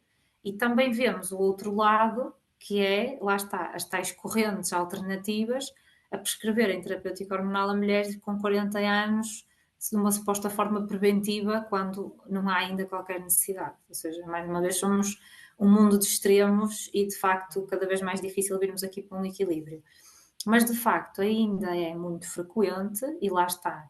E também vemos o outro lado, que é, lá está, as tais correntes alternativas a prescreverem terapêutico hormonal a mulheres com 40 anos de uma suposta forma preventiva quando não há ainda qualquer necessidade. Ou seja, mais uma vez somos um mundo de extremos e de facto cada vez mais difícil virmos aqui para um equilíbrio. Mas de facto ainda é muito frequente e lá está.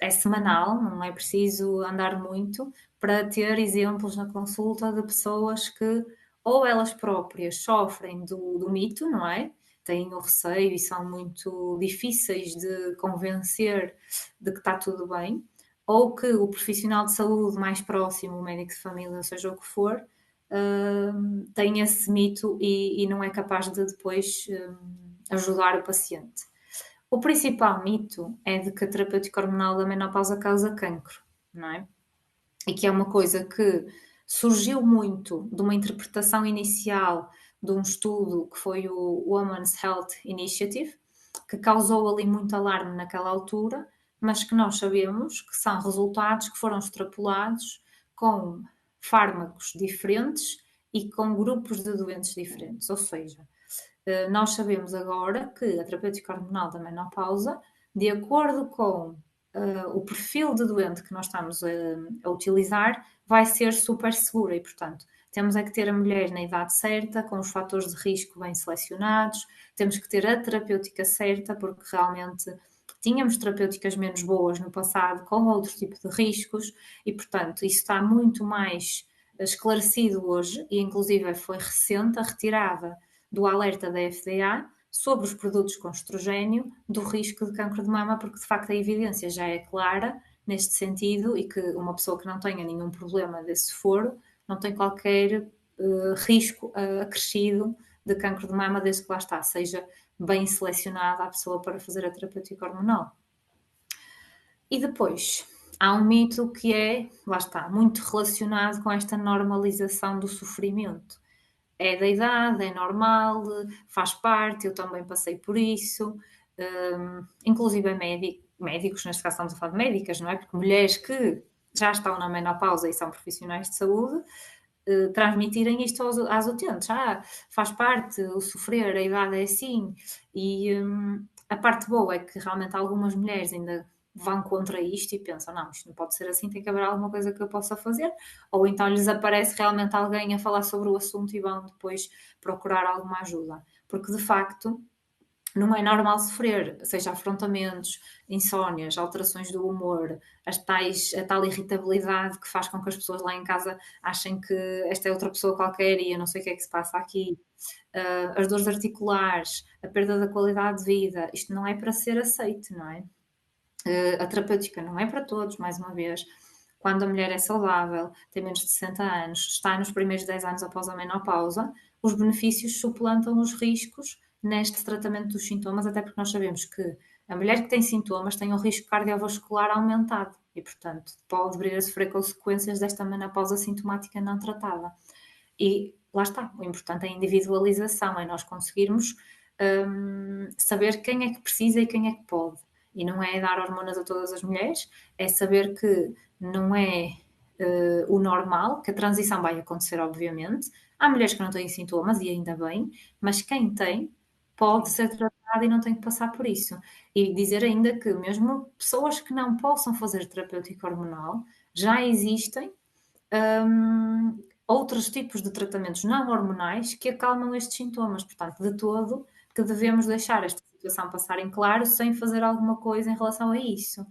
É semanal, não é preciso andar muito para ter exemplos na consulta de pessoas que ou elas próprias sofrem do mito, não é? Têm o receio e são muito difíceis de convencer de que está tudo bem, ou que o profissional de saúde mais próximo, o médico de família, seja o que for, tem esse mito e não é capaz de depois ajudar o paciente. O principal mito é de que a terapêutica hormonal da menopausa causa cancro, não é? E que é uma coisa que surgiu muito de uma interpretação inicial de um estudo que foi o Women's Health Initiative, que causou ali muito alarme naquela altura, mas que nós sabemos que são resultados que foram extrapolados com fármacos diferentes e com grupos de doentes diferentes. Ou seja, nós sabemos agora que a terapêutica hormonal da menopausa, de acordo com o perfil de doente que nós estamos a utilizar, vai ser super segura e, portanto, temos é que ter a mulher na idade certa, com os fatores de risco bem selecionados, temos que ter a terapêutica certa, porque realmente tínhamos terapêuticas menos boas no passado, com outro tipo de riscos, e, portanto, isso está muito mais esclarecido hoje, e inclusive foi recente a retirada do alerta da FDA sobre os produtos com estrogênio do risco de cancro de mama, porque de facto a evidência já é clara neste sentido e que uma pessoa que não tenha nenhum problema desse foro não tem qualquer risco acrescido de cancro de mama, desde que lá está, seja bem selecionada a pessoa para fazer a terapêutica hormonal. E depois, há um mito que é, lá está, muito relacionado com esta normalização do sofrimento. É da idade, é normal, faz parte, eu também passei por isso, inclusive médicos, neste caso estamos a falar de médicas, não é? Porque mulheres que já estão na menopausa e são profissionais de saúde, transmitirem isto às utentes. Faz parte, o sofrer, a idade é assim. E a parte boa é que realmente algumas mulheres ainda vão contra isto e pensam, não, isto não pode ser assim, tem que haver alguma coisa que eu possa fazer. Ou então lhes aparece realmente alguém a falar sobre o assunto e vão depois procurar alguma ajuda. Porque de facto não é normal sofrer, seja afrontamentos, insónias, alterações do humor, a tal irritabilidade que faz com que as pessoas lá em casa achem que esta é outra pessoa qualquer e eu não sei o que é que se passa aqui. As dores articulares, a perda da qualidade de vida, isto não é para ser aceite, não é? A terapêutica não é para todos, mais uma vez. quando a mulher é saudável, tem menos de 60 anos, está nos primeiros 10 anos após a menopausa, os benefícios suplantam os riscos neste tratamento dos sintomas, até porque nós sabemos que a mulher que tem sintomas tem um risco cardiovascular aumentado e, portanto, pode vir a sofrer consequências desta menopausa sintomática não tratada. E lá está, o importante é a individualização, é nós conseguirmos saber quem é que precisa e quem é que pode. E não é dar hormonas a todas as mulheres, é saber que não é o normal, que a transição vai acontecer, obviamente. Há mulheres que não têm sintomas, e ainda bem, mas quem tem pode ser tratada e não tem que passar por isso. E dizer ainda que mesmo pessoas que não possam fazer terapêutico hormonal, já existem outros tipos de tratamentos não hormonais que acalmam estes sintomas. Portanto, de todo, que devemos deixar esta situação passar em claro sem fazer alguma coisa em relação a isso.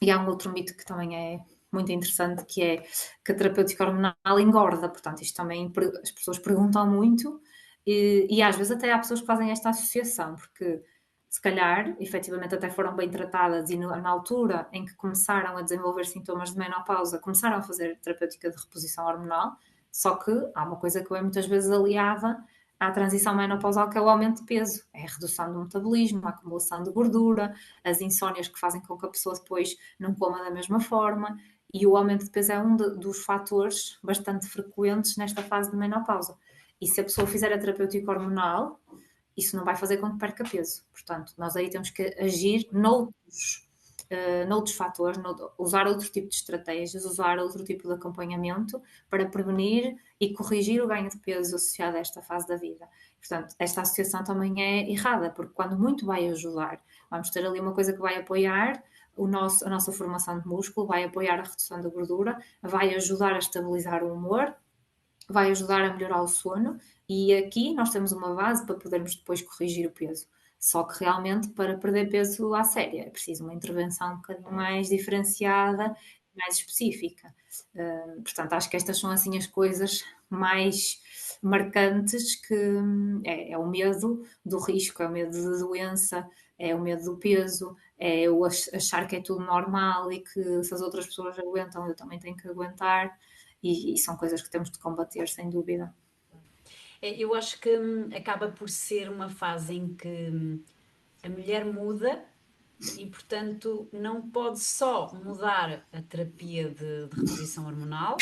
E há um outro mito que também é muito interessante, que é que a terapêutica hormonal engorda. Portanto, isto também as pessoas perguntam muito e às vezes até há pessoas que fazem esta associação, porque se calhar, efetivamente, até foram bem tratadas e na altura em que começaram a desenvolver sintomas de menopausa, começaram a fazer terapêutica de reposição hormonal, só que há uma coisa que é muitas vezes aliada à transição menopausal, que é o aumento de peso, é a redução do metabolismo, a acumulação de gordura, as insónias que fazem com que a pessoa depois não coma da mesma forma, e o aumento de peso é um dos fatores bastante frequentes nesta fase de menopausa. E se a pessoa fizer a terapêutica hormonal, isso não vai fazer com que perca peso. Portanto, nós aí temos que agir noutros fatores, usar outro tipo de estratégias, usar outro tipo de acompanhamento para prevenir e corrigir o ganho de peso associado a esta fase da vida. Portanto, esta associação também é errada, porque quando muito vai ajudar, vamos ter ali uma coisa que vai apoiar a nossa formação de músculo, vai apoiar a redução da gordura, vai ajudar a estabilizar o humor, vai ajudar a melhorar o sono e aqui nós temos uma base para podermos depois corrigir o peso. Só que realmente para perder peso à séria é preciso uma intervenção um bocadinho mais diferenciada, mais específica. Portanto, acho que estas são assim as coisas mais marcantes que é o medo do risco, é o medo da doença, é o medo do peso, é o achar que é tudo normal e que se as outras pessoas aguentam, eu também tenho que aguentar. E são coisas que temos de combater, sem dúvida. Eu acho que acaba por ser uma fase em que a mulher muda e, portanto, não pode só mudar a terapia de reposição hormonal.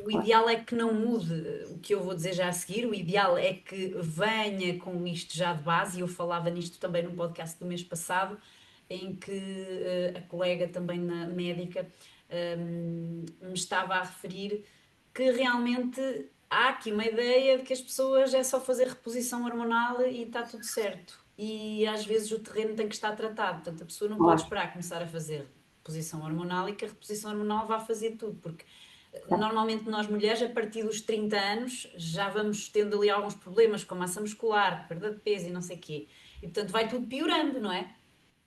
O ideal é que não mude o que eu vou dizer já a seguir, o ideal é que venha com isto já de base, e eu falava nisto também no podcast do mês passado, em que a colega também na médica me estava a referir que realmente há aqui uma ideia de que as pessoas é só fazer reposição hormonal e está tudo certo. E às vezes o terreno tem que estar tratado, portanto a pessoa não pode esperar começar a fazer reposição hormonal e que a reposição hormonal vá fazer tudo, porque normalmente nós mulheres a partir dos 30 anos já vamos tendo ali alguns problemas com massa muscular, perda de peso e não sei o quê. E portanto vai tudo piorando, não é?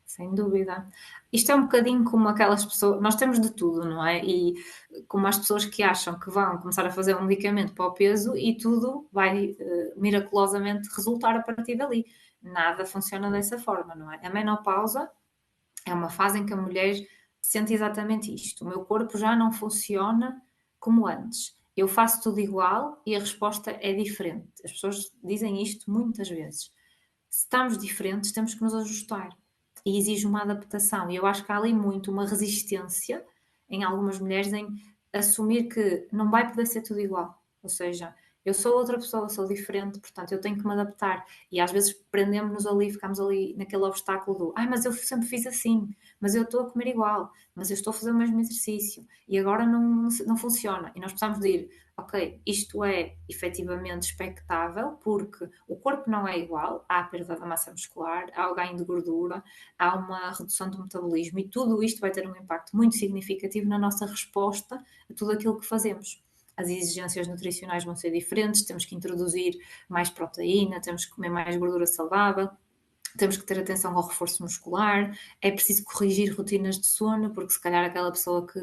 Sem dúvida. Isto é um bocadinho como aquelas pessoas. Nós temos de tudo, não é? E como as pessoas que acham que vão começar a fazer um medicamento para o peso e tudo vai miraculosamente resultar a partir dali. Nada funciona dessa forma, não é? A menopausa é uma fase em que a mulher sente exatamente isto. O meu corpo já não funciona como antes. Eu faço tudo igual e a resposta é diferente. As pessoas dizem isto muitas vezes. Se estamos diferentes, temos que nos ajustar e exige uma adaptação. E eu acho que há ali muito uma resistência em algumas mulheres em assumir que não vai poder ser tudo igual. Ou seja, eu sou outra pessoa, sou diferente, portanto eu tenho que me adaptar. E às vezes prendemos-nos ali, ficamos ali naquele obstáculo do mas eu sempre fiz assim, mas eu estou a comer igual, mas eu estou a fazer o mesmo exercício e agora não funciona. E nós precisamos de ir, ok, isto é efetivamente expectável porque o corpo não é igual, há a perda da massa muscular, há o ganho de gordura, há uma redução do metabolismo e tudo isto vai ter um impacto muito significativo na nossa resposta a tudo aquilo que fazemos. As exigências nutricionais vão ser diferentes, temos que introduzir mais proteína, temos que comer mais gordura saudável, temos que ter atenção ao reforço muscular, é preciso corrigir rotinas de sono, porque se calhar aquela pessoa que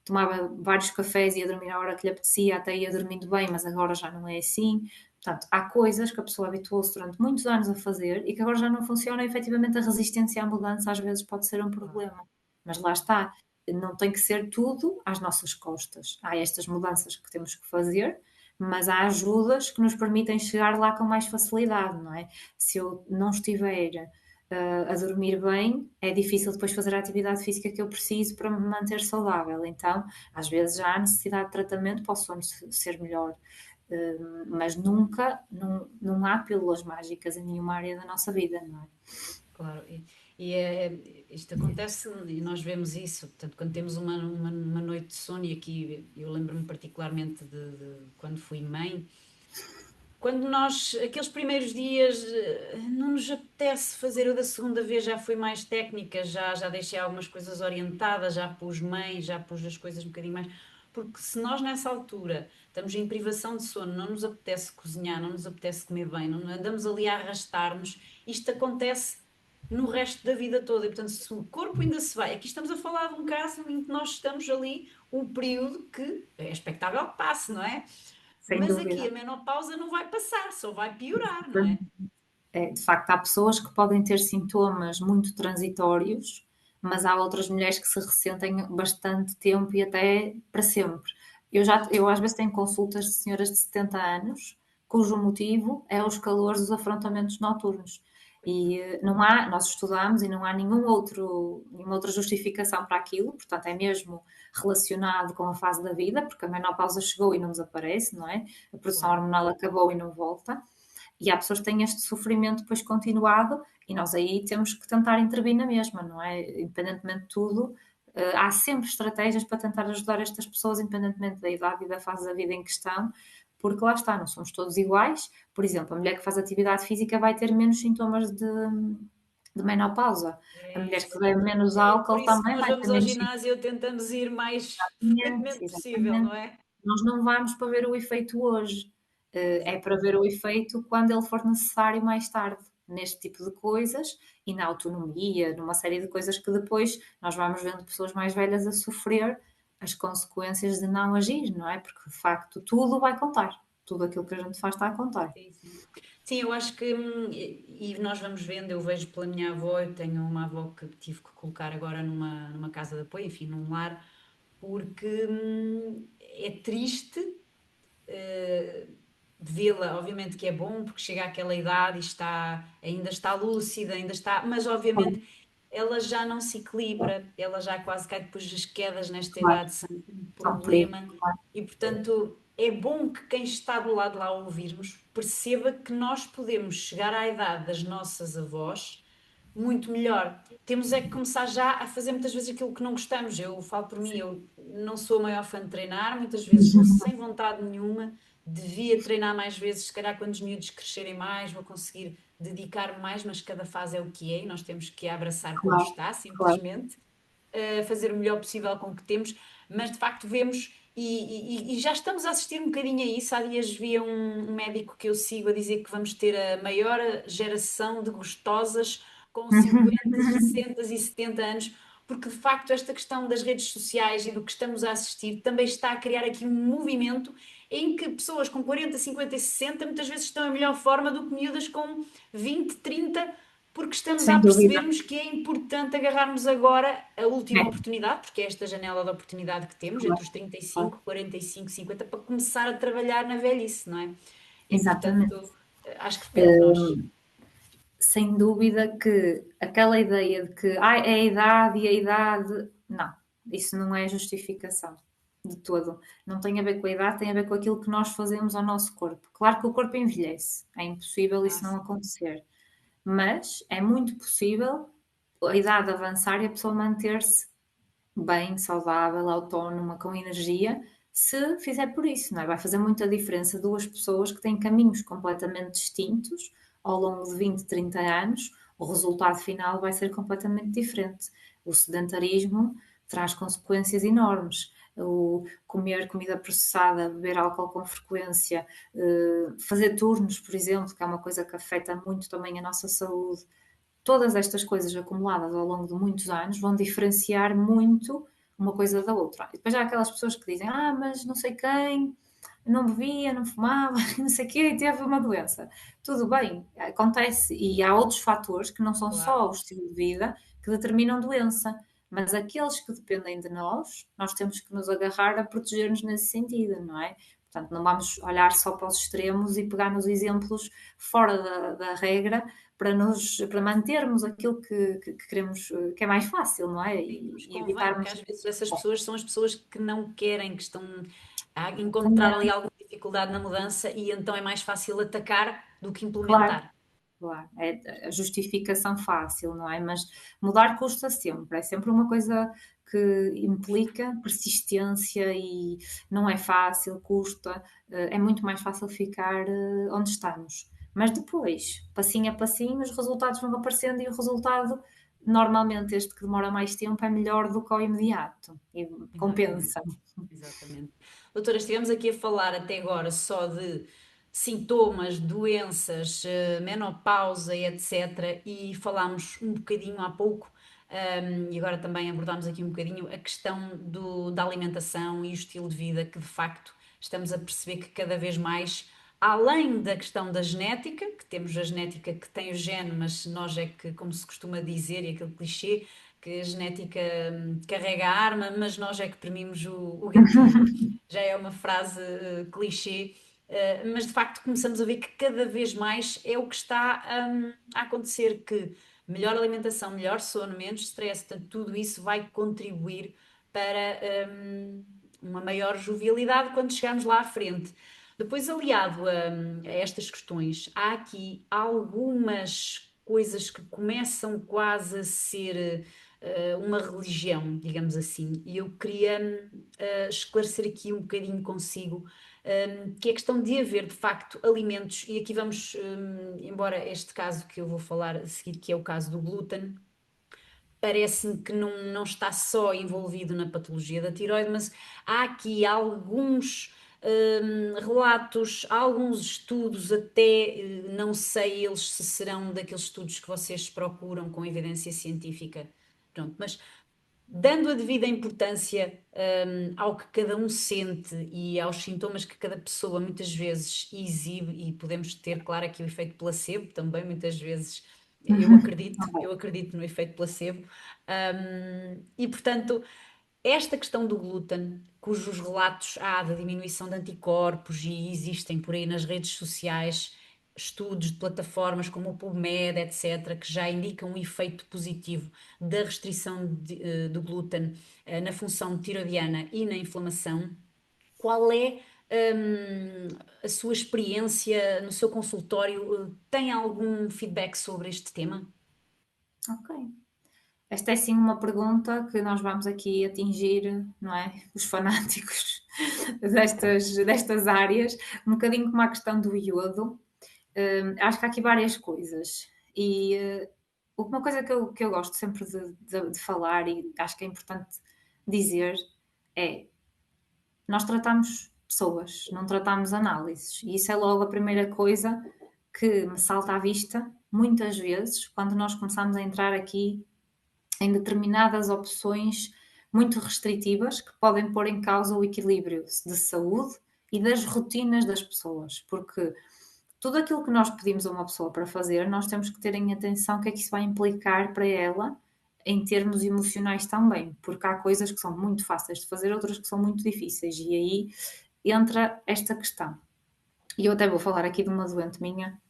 tomava vários cafés e ia dormir à hora que lhe apetecia, até ia dormindo bem, mas agora já não é assim. Portanto, há coisas que a pessoa habituou-se durante muitos anos a fazer e que agora já não funcionam. E efetivamente a resistência à mudança às vezes pode ser um problema. Mas lá está, não tem que ser tudo às nossas costas. Há estas mudanças que temos que fazer, mas há ajudas que nos permitem chegar lá com mais facilidade, não é? Se eu não estiver a dormir bem, é difícil depois fazer a atividade física que eu preciso para me manter saudável. Então, às vezes já há necessidade de tratamento para o sono ser melhor. Mas nunca, não há pílulas mágicas em nenhuma área da nossa vida, não é? Claro, isto acontece e nós vemos isso, portanto, quando temos uma noite de sono, e aqui eu lembro-me particularmente de quando fui mãe, quando nós, aqueles primeiros dias, não nos apetece fazer, eu da segunda vez já fui mais técnica, já deixei algumas coisas orientadas, já pus mãe, já pus as coisas um bocadinho mais, porque se nós nessa altura estamos em privação de sono, não nos apetece cozinhar, não nos apetece comer bem, não andamos ali a arrastar-nos, isto acontece no resto da vida toda, e portanto se o corpo ainda se vai, aqui estamos a falar de um caso em que nós estamos ali um período que é expectável que passe, não é? Sem Mas aqui dúvida. a menopausa não vai passar, só vai piorar, não é? De facto, há pessoas que podem ter sintomas muito transitórios, mas há outras mulheres que se ressentem bastante tempo e até para sempre. Eu às vezes tenho consultas de senhoras de 70 anos, cujo motivo é os calores dos afrontamentos noturnos. E nós estudamos e não há nenhuma outra justificação para aquilo, portanto é mesmo relacionado com a fase da vida, porque a menopausa chegou e não desaparece, não é? A produção Claro. hormonal acabou e não volta. E há pessoas que têm este sofrimento depois continuado e nós aí temos que tentar intervir na mesma, não é? Independentemente de tudo, há sempre estratégias para tentar ajudar estas pessoas, independentemente da idade e da fase da vida em que estão, porque lá está, não somos todos iguais. Por exemplo, a mulher que faz atividade física vai ter menos sintomas de menopausa. A É mulher que isso. bebe menos É por álcool isso que também nós vai ter vamos ao menos sintomas. ginásio e tentamos ir mais Exatamente, frequentemente possível, não exatamente. é? Nós não vamos para ver o efeito hoje, é para ver o Exatamente. efeito quando ele for necessário mais tarde, neste tipo de coisas e na autonomia, numa série de coisas que depois nós vamos vendo pessoas mais velhas a sofrer as consequências de não agir, não é? Porque de facto tudo vai contar, tudo aquilo que a gente faz está a contar. Sim, sim. Sim, eu acho que, e nós vamos vendo, eu vejo pela minha avó, eu tenho uma avó que tive que colocar agora numa casa de apoio, enfim, num lar, porque é triste vê-la, obviamente que é bom, porque chega àquela idade e ainda está lúcida, ainda está, mas obviamente ela já não se equilibra, ela já quase cai depois das quedas nesta Claro, idade, sem um há um perigo, problema, claro. e portanto é bom que quem está do lado lá a ouvirmos perceba que nós podemos chegar à idade das nossas avós muito melhor. Temos é que começar já a fazer muitas vezes aquilo que não gostamos. Eu falo por mim, eu não sou a maior fã de treinar, muitas vezes vou sem vontade nenhuma, devia treinar mais vezes, se calhar quando os miúdos crescerem mais, vou conseguir dedicar-me mais, mas cada fase é o que é e nós temos que abraçar como Claro, está, claro. simplesmente, fazer o melhor possível com o que temos, mas de facto vemos e já estamos a assistir um bocadinho a isso. Há dias vi um médico que eu sigo a dizer que vamos ter a maior geração de gostosas com 50, 60 e 70 anos, porque de facto esta questão das redes sociais e do que estamos a assistir também está a criar aqui um movimento em que pessoas com 40, 50 e 60 muitas vezes estão em melhor forma do que miúdas com 20, 30, porque estamos a Sem dúvida. percebermos que é importante agarrarmos agora a última É, oportunidade, porque é esta janela de oportunidade que temos entre claro, os claro. 35, 45, 50, para começar a trabalhar na velhice, não é? E Exatamente. portanto, acho que depende de nós. Sem dúvida que aquela ideia de que ai, é a idade e a idade, não, isso não é justificação de todo. Não tem a ver com a idade, tem a ver com aquilo que nós fazemos ao nosso corpo. Claro que o corpo envelhece, é impossível Ah, isso não sim. acontecer, mas é muito possível a idade avançar e a pessoa manter-se bem, saudável, autónoma, com energia, se fizer por isso, não é? Vai fazer muita diferença duas pessoas que têm caminhos completamente distintos ao longo de 20, 30 anos, o resultado final vai ser completamente diferente. O sedentarismo traz consequências enormes. O comer comida processada, beber álcool com frequência, fazer turnos, por exemplo, que é uma coisa que afeta muito também a nossa saúde. Todas estas coisas acumuladas ao longo de muitos anos vão diferenciar muito uma coisa da outra. E depois há aquelas pessoas que dizem: Ah, mas não sei quem não bebia, não fumava, não sei o quê, e teve uma doença. Tudo bem, acontece. E há outros fatores que não são Claro. só o estilo de vida que determinam doença. mas aqueles que dependem de nós, nós temos que nos agarrar a proteger-nos nesse sentido, não é? Portanto, não vamos olhar só para os extremos e pegar nos exemplos fora da regra para mantermos aquilo que queremos, que é mais fácil, não é? Nos E convém, porque evitarmos. às vezes essas pessoas são as pessoas que não querem, que estão a encontrar ali Exatamente, alguma dificuldade na mudança e então é mais fácil atacar do que claro. implementar. Claro, é a justificação fácil, não é? Mas mudar custa sempre, é sempre uma coisa que implica persistência e não é fácil, custa, é muito mais fácil ficar onde estamos. Mas depois, passinho a passinho, os resultados vão aparecendo e o resultado, normalmente este que demora mais tempo, é melhor do que o imediato e Exatamente. compensa. Exatamente. Doutora, estivemos aqui a falar até agora só de sintomas, doenças, menopausa e etc. E falámos um bocadinho há pouco, e agora também abordámos aqui um bocadinho a questão da alimentação e o estilo de vida, que de facto estamos a perceber que cada vez mais, além da questão da genética, que temos a genética que tem o gene, mas nós é que, como se costuma dizer, e aquele clichê, que a genética carrega a arma, mas nós é que premimos o gatilho. Já é uma frase clichê, mas de facto começamos a ver que cada vez mais é o que está a acontecer, que melhor alimentação, melhor sono, menos stress, portanto, tudo isso vai contribuir para uma maior jovialidade quando chegarmos lá à frente. Depois, aliado a estas questões, há aqui algumas coisas que começam quase a ser uma religião, digamos assim, e eu queria esclarecer aqui um bocadinho consigo, que é a questão de haver de facto alimentos, e aqui vamos, embora este caso que eu vou falar a seguir, que é o caso do glúten, parece-me que não está só envolvido na patologia da tiroide, mas há aqui alguns relatos, alguns estudos, até não sei eles se serão daqueles estudos que vocês procuram com evidência científica. Pronto, mas dando a devida importância, ao que cada um sente e aos sintomas que cada pessoa muitas vezes exibe, e podemos ter, claro, aqui o efeito placebo também, muitas vezes eu acredito no efeito placebo, e portanto, esta questão do glúten, cujos relatos há da diminuição de anticorpos e existem por aí nas redes sociais estudos de plataformas como o PubMed, etc., que já indicam um efeito positivo da restrição do glúten na função tiroidiana e na inflamação. Qual é a sua experiência no seu consultório? Tem algum feedback sobre este tema? Ok. Esta é sim uma pergunta que nós vamos aqui atingir, não é? Os fanáticos destas áreas, um bocadinho como a questão do iodo. Acho que há aqui várias coisas. E uma coisa que eu gosto sempre de falar e acho que é importante dizer é: nós tratamos pessoas, não tratamos análises. E isso é logo a primeira coisa que me salta à vista, muitas vezes, quando nós começamos a entrar aqui em determinadas opções muito restritivas que podem pôr em causa o equilíbrio de saúde e das rotinas das pessoas, porque tudo aquilo que nós pedimos a uma pessoa para fazer, nós temos que ter em atenção o que é que isso vai implicar para ela em termos emocionais também, porque há coisas que são muito fáceis de fazer, outras que são muito difíceis, e aí entra esta questão. E eu até vou falar aqui de uma doente minha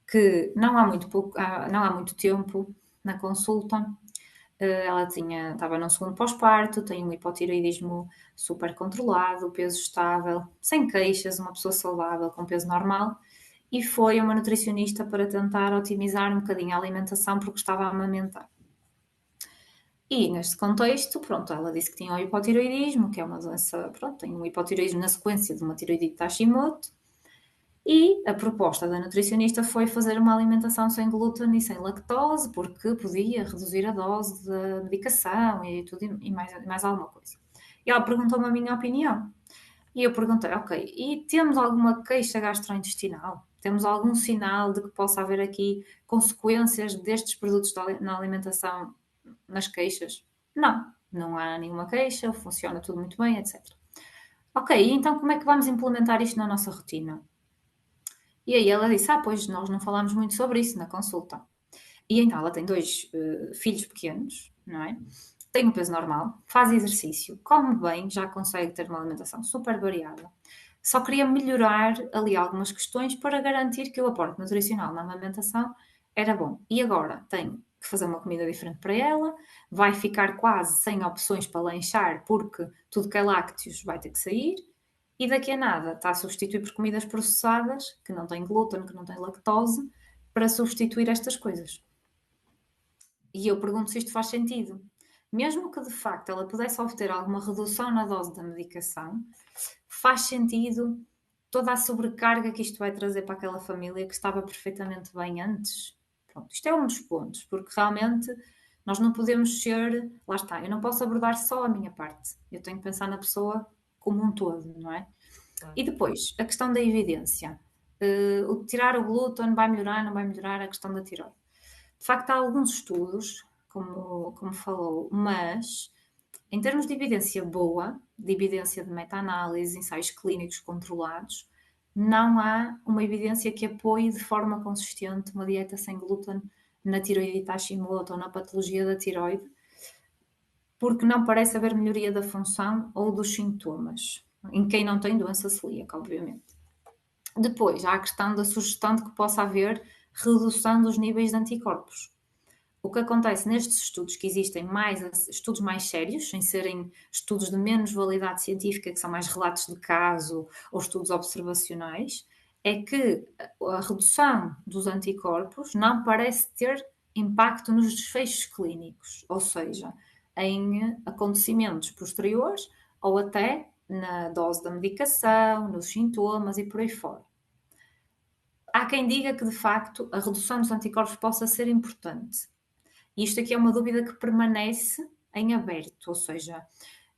que não há muito tempo na consulta. Ela estava num segundo pós-parto, tem um hipotireoidismo super controlado, peso estável, sem queixas, uma pessoa saudável, com peso normal, e foi a uma nutricionista para tentar otimizar um bocadinho a alimentação porque estava a amamentar. E neste contexto, pronto, ela disse que tinha o hipotireoidismo, que é uma doença, pronto, tem um hipotireoidismo na sequência de uma tiroidite de Hashimoto, e a proposta da nutricionista foi fazer uma alimentação sem glúten e sem lactose, porque podia reduzir a dose da medicação e tudo e mais alguma coisa. E ela perguntou-me a minha opinião. E eu perguntei, ok, e temos alguma queixa gastrointestinal? Temos algum sinal de que possa haver aqui consequências destes produtos na alimentação nas queixas? Não, não há nenhuma queixa, funciona tudo muito bem, etc. Ok, então como é que vamos implementar isto na nossa rotina? E aí ela disse: pois nós não falámos muito sobre isso na consulta. E então ela tem dois filhos pequenos, não é? tem um peso normal, faz exercício, come bem, já consegue ter uma alimentação super variada. Só queria melhorar ali algumas questões para garantir que o aporte nutricional na amamentação era bom. E agora tenho que fazer uma comida diferente para ela, vai ficar quase sem opções para lanchar, porque tudo que é lácteos vai ter que sair, e daqui a nada está a substituir por comidas processadas, que não têm glúten, que não têm lactose, para substituir estas coisas. E eu pergunto se isto faz sentido. Mesmo que de facto ela pudesse obter alguma redução na dose da medicação, faz sentido toda a sobrecarga que isto vai trazer para aquela família que estava perfeitamente bem antes? Pronto, isto é um dos pontos, porque realmente nós não podemos ser, lá está, eu não posso abordar só a minha parte, eu tenho que pensar na pessoa como um todo, não é? E depois, a questão da evidência. O tirar o glúten vai melhorar, não vai melhorar a questão da tiroide? De facto, há alguns estudos, como falou, mas em termos de evidência boa, de evidência de meta-análise, ensaios clínicos controlados, não há uma evidência que apoie de forma consistente uma dieta sem glúten na tiroidite Hashimoto ou na patologia da tiroide, porque não parece haver melhoria da função ou dos sintomas, em quem não tem doença celíaca, obviamente. Depois, há a questão da sugestão de que possa haver redução dos níveis de anticorpos. O que acontece nestes estudos, que existem mais estudos mais sérios, sem serem estudos de menos validade científica, que são mais relatos de caso ou estudos observacionais, é que a redução dos anticorpos não parece ter impacto nos desfechos clínicos, ou seja, em acontecimentos posteriores ou até na dose da medicação, nos sintomas e por aí fora. Há quem diga que, de facto, a redução dos anticorpos possa ser importante. E isto aqui é uma dúvida que permanece em aberto, ou seja,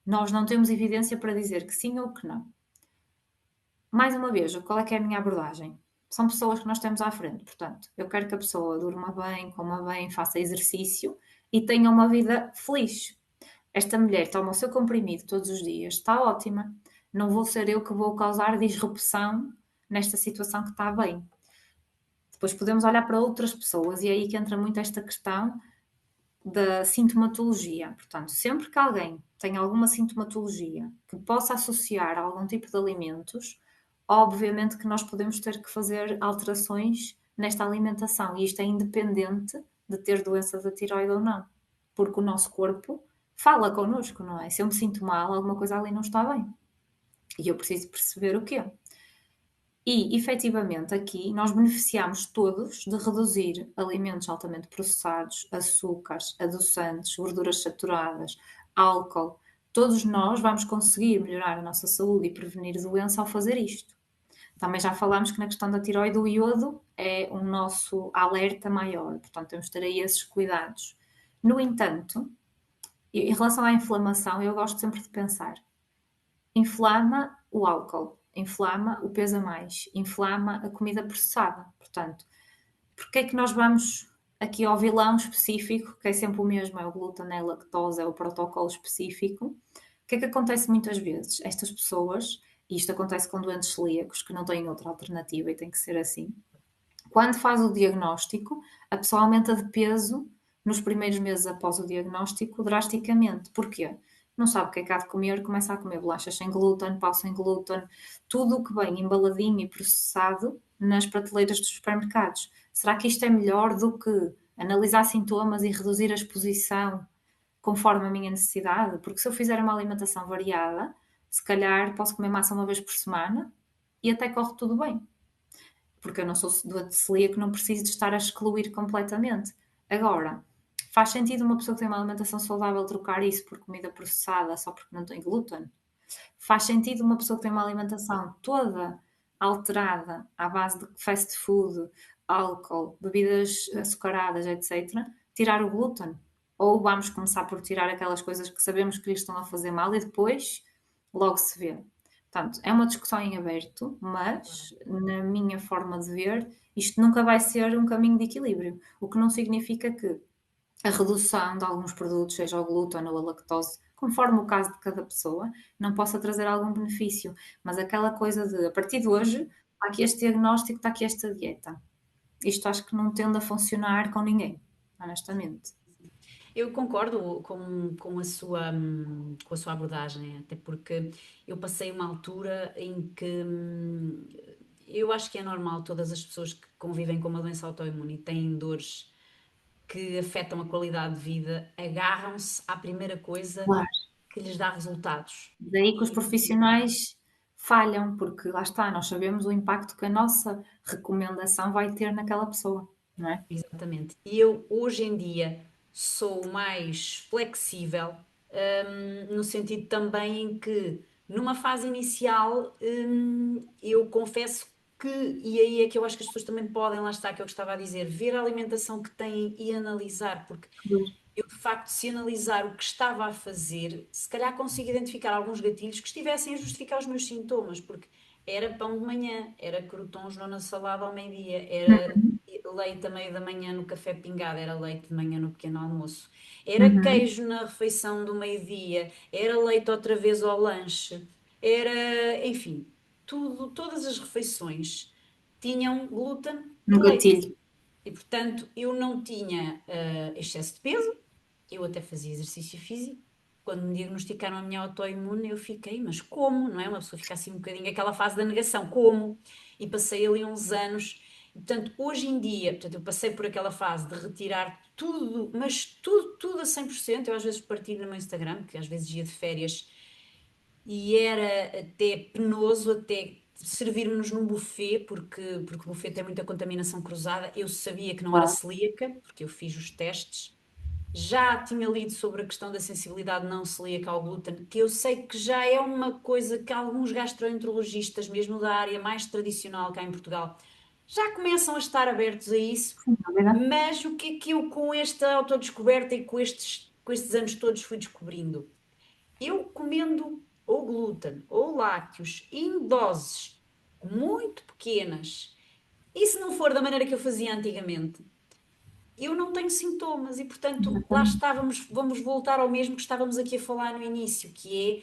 nós não temos evidência para dizer que sim ou que não. Mais uma vez, qual é que é a minha abordagem? São pessoas que nós temos à frente, portanto, eu quero que a pessoa durma bem, coma bem, faça exercício e tenha uma vida feliz. Esta mulher toma o seu comprimido todos os dias, está ótima. Não vou ser eu que vou causar disrupção nesta situação que está bem. Depois podemos olhar para outras pessoas e é aí que entra muito esta questão da sintomatologia. Portanto, sempre que alguém tem alguma sintomatologia que possa associar a algum tipo de alimentos, obviamente que nós podemos ter que fazer alterações nesta alimentação e isto é independente de ter doença da tiroide ou não, porque o nosso corpo fala connosco, não é? Se eu me sinto mal, alguma coisa ali não está bem e eu preciso perceber o quê. E, efetivamente, aqui nós beneficiamos todos de reduzir alimentos altamente processados, açúcares, adoçantes, gorduras saturadas, álcool. Todos nós vamos conseguir melhorar a nossa saúde e prevenir doença ao fazer isto. Também já falámos que na questão da tiroide o iodo é o nosso alerta maior, portanto temos de ter aí esses cuidados. No entanto, em relação à inflamação, eu gosto sempre de pensar, inflama o álcool, inflama o peso a mais, inflama a comida processada. Portanto, porque é que nós vamos aqui ao vilão específico, que é sempre o mesmo, é o glúten, é a lactose, é o protocolo específico? O que é que acontece muitas vezes? Estas pessoas, e isto acontece com doentes celíacos que não têm outra alternativa e tem que ser assim, quando faz o diagnóstico, a pessoa aumenta de peso nos primeiros meses após o diagnóstico drasticamente. Porquê? Não sabe o que é que há de comer, começa a comer bolachas sem glúten, pau sem glúten, tudo o que vem embaladinho e processado nas prateleiras dos supermercados. Será que isto é melhor do que analisar sintomas e reduzir a exposição conforme a minha necessidade? Porque se eu fizer uma alimentação variada, se calhar posso comer massa uma vez por semana e até corre tudo bem. Porque eu não sou doente de celíaco, não preciso de estar a excluir completamente. Agora, faz sentido uma pessoa que tem uma alimentação saudável trocar isso por comida processada só porque não tem glúten? Faz sentido uma pessoa que tem uma alimentação toda alterada à base de fast food, álcool, bebidas açucaradas, etc., tirar o glúten? Ou vamos começar por tirar aquelas coisas que sabemos que lhes estão a fazer mal e depois logo se vê? Portanto, é uma discussão em aberto, mas, na minha forma de ver, isto nunca vai ser um caminho de equilíbrio, o que não significa que a redução de alguns produtos, seja o glúten ou a lactose, conforme o caso de cada pessoa, não possa trazer algum benefício. Mas aquela coisa de, a partir de hoje, está aqui este diagnóstico, está aqui esta dieta. Isto acho que não tende a funcionar com ninguém, honestamente. Eu concordo com a sua abordagem, até porque eu passei uma altura em que eu acho que é normal todas as pessoas que convivem com uma doença autoimune e têm dores que afetam a qualidade de vida, agarram-se à primeira coisa Claro. que lhes dá resultados. Daí que os E, profissionais falham, porque lá está, nós sabemos o impacto que a nossa recomendação vai ter naquela pessoa, não é? exatamente. E eu, hoje em dia, sou mais flexível, no sentido também em que, numa fase inicial, eu confesso que, e aí é que eu acho que as pessoas também podem, lá está, que eu estava a dizer, ver a alimentação que têm e analisar, porque eu, de facto, se analisar o que estava a fazer, se calhar consigo identificar alguns gatilhos que estivessem a justificar os meus sintomas, porque era pão de manhã, era crotons na salada ao meio-dia, era Uhum, leite a meio da manhã no café pingado, era leite de manhã no pequeno almoço, era uhum. queijo na refeição do meio-dia, era leite outra vez ao lanche, era, enfim, tudo, todas as refeições tinham glúten Um e leite. gatilho. E, portanto, eu não tinha excesso de peso, eu até fazia exercício físico. Quando me diagnosticaram a minha autoimune, eu fiquei, mas como? Não é? Uma pessoa fica assim um bocadinho, aquela fase da negação, como? E passei ali uns anos. E, portanto, hoje em dia, portanto, eu passei por aquela fase de retirar tudo, mas tudo, tudo a 100%. Eu às vezes partilho no meu Instagram, que às vezes ia de férias e era até penoso, até servirmos num buffet, porque o buffet tem muita contaminação cruzada. Eu sabia que não era Claro. celíaca, porque eu fiz os testes. Já tinha lido sobre a questão da sensibilidade não celíaca ao glúten, que eu sei que já é uma coisa que alguns gastroenterologistas, mesmo da área mais tradicional cá em Portugal, já começam a estar abertos a isso. Sem dúvida. Mas o que é que eu, com esta autodescoberta e com estes anos todos, fui descobrindo? Eu comendo ou glúten ou lácteos em doses muito pequenas, e se não for da maneira que eu fazia antigamente, eu não tenho sintomas e, portanto, lá Exatamente. estávamos, vamos voltar ao mesmo que estávamos aqui a falar no início, que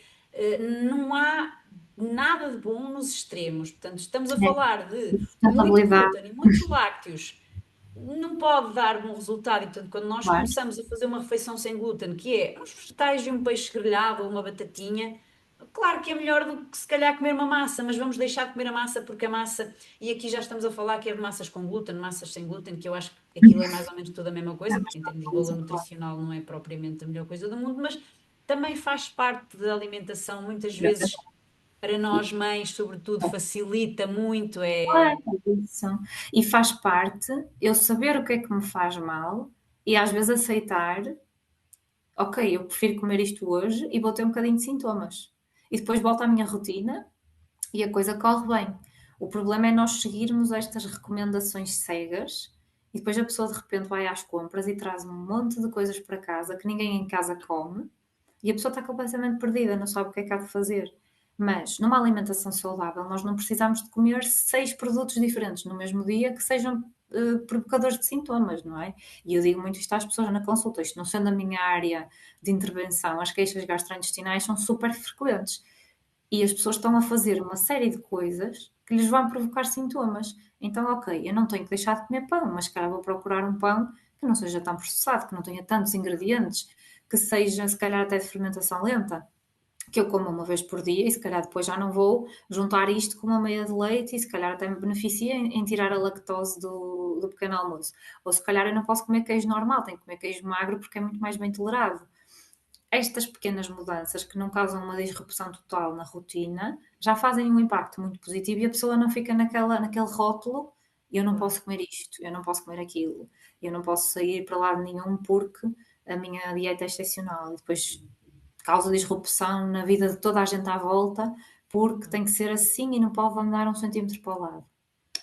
não há nada de bom nos extremos. Portanto, estamos a É. falar de muito Sustentabilidade, glúten e muitos lácteos, não pode dar bom resultado. E, portanto, quando nós claro. começamos a fazer uma refeição sem glúten, que é uns vegetais e um peixe grelhado ou uma batatinha, claro que é melhor do que se calhar comer uma massa, mas vamos deixar de comer a massa porque a massa, e aqui já estamos a falar que é de massas com glúten, massas sem glúten, que eu acho que aquilo é mais ou menos tudo a mesma É coisa, porque em bastante termos de valor coisa, claro. nutricional não é propriamente a melhor coisa do mundo, mas também faz parte da alimentação, muitas vezes Exatamente. para nós mães, sobretudo, facilita muito, Claro, isso. E faz parte eu saber o que é que me faz mal e às vezes aceitar: "Ok, eu prefiro comer isto hoje e vou ter um bocadinho de sintomas". E depois volto à minha rotina e a coisa corre bem. O problema é nós seguirmos estas recomendações cegas e depois a pessoa de repente vai às compras e traz um monte de coisas para casa que ninguém em casa come e a pessoa está completamente perdida, não sabe o que é que há de fazer. Mas numa alimentação saudável, nós não precisamos de comer 6 produtos diferentes no mesmo dia que sejam provocadores de sintomas, não é? E eu digo muito isto às pessoas na consulta, isto não sendo a minha área de intervenção, as queixas gastrointestinais são super frequentes e as pessoas estão a fazer uma série de coisas que lhes vão provocar sintomas. Então, ok, eu não tenho que deixar de comer pão, mas se calhar vou procurar um pão que não seja tão processado, que não tenha tantos ingredientes, que seja se calhar até de fermentação lenta, que eu como uma vez por dia e se calhar depois já não vou juntar isto com uma meia de leite e se calhar até me beneficia em tirar a lactose do pequeno almoço. Ou se calhar eu não posso comer queijo normal, tenho que comer queijo magro porque é muito mais bem tolerado. Estas pequenas mudanças que não causam uma disrupção total na rotina já fazem um impacto muito positivo e a pessoa não fica naquele rótulo: eu não claro. posso comer isto, eu não posso comer aquilo, eu não posso sair para lado nenhum porque a minha dieta é excepcional e depois causa disrupção na vida de toda a gente à volta porque tem que ser assim e não pode andar um centímetro para o lado.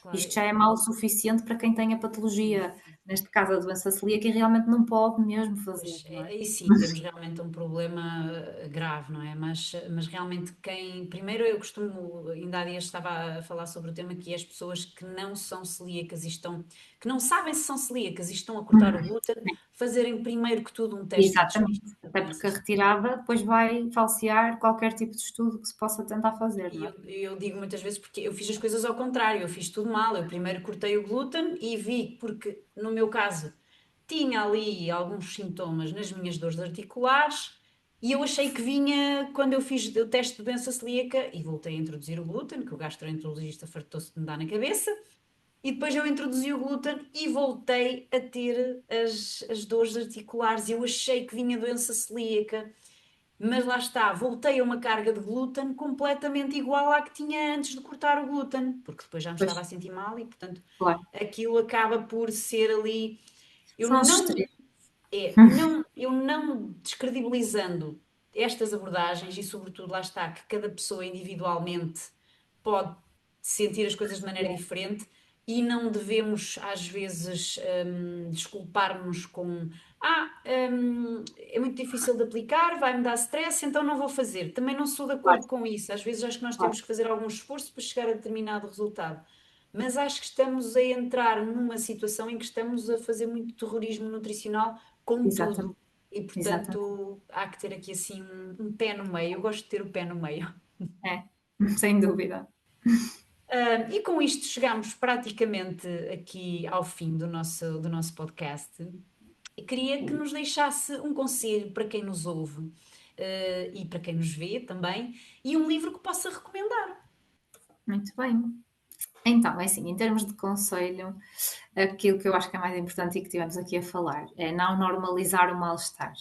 Claro, Isto já é mau o suficiente para quem tem a sim, patologia, sim. neste caso a doença celíaca, e realmente não pode mesmo fazer, Pois, não é? aí sim temos realmente um problema grave, não é? Mas realmente quem. Primeiro eu costumo, ainda há dias estava a falar sobre o tema que é as pessoas que não são celíacas e estão, que não sabem se são celíacas e estão a cortar o glúten, fazerem primeiro que tudo um teste de Exatamente, despista. até Não é? porque a retirada depois vai falsear qualquer tipo de estudo que se possa tentar fazer, E não eu, é? eu digo muitas vezes porque eu fiz as coisas ao contrário, eu fiz tudo mal. Eu primeiro cortei o glúten e vi, porque no meu caso tinha ali alguns sintomas nas minhas dores articulares e eu achei que vinha quando eu fiz o teste de doença celíaca e voltei a introduzir o glúten, que o gastroenterologista fartou-se de me dar na cabeça. E depois eu introduzi o glúten e voltei a ter as dores articulares. Eu achei que vinha doença celíaca, mas lá está, voltei a uma carga de glúten completamente igual à que tinha antes de cortar o glúten, porque depois já me Pois, estava a sentir mal e, portanto, claro. aquilo acaba por ser ali. Eu São os não, extremos. eu não descredibilizando estas abordagens e, sobretudo, lá está, que cada pessoa individualmente pode sentir as coisas de maneira diferente e não devemos, às vezes, desculpar-nos com é muito difícil de aplicar, vai-me dar stress, então não vou fazer. Também não sou de Claro, acordo com isso. Às vezes acho que nós claro. temos que fazer algum esforço para chegar a determinado resultado. Mas acho que estamos a entrar numa situação em que estamos a fazer muito terrorismo nutricional com Exatamente. tudo. E, Exatamente. portanto, há que ter aqui assim um pé no meio. Eu gosto de ter o pé no meio. É, sem dúvida. E com isto chegamos praticamente aqui ao fim do nosso podcast. E queria que nos deixasse um conselho para quem nos ouve, e para quem nos vê também, e um livro que possa recomendar. Muito bem. Então, é assim, em termos de conselho, aquilo que eu acho que é mais importante e que tivemos aqui a falar é não normalizar o mal-estar.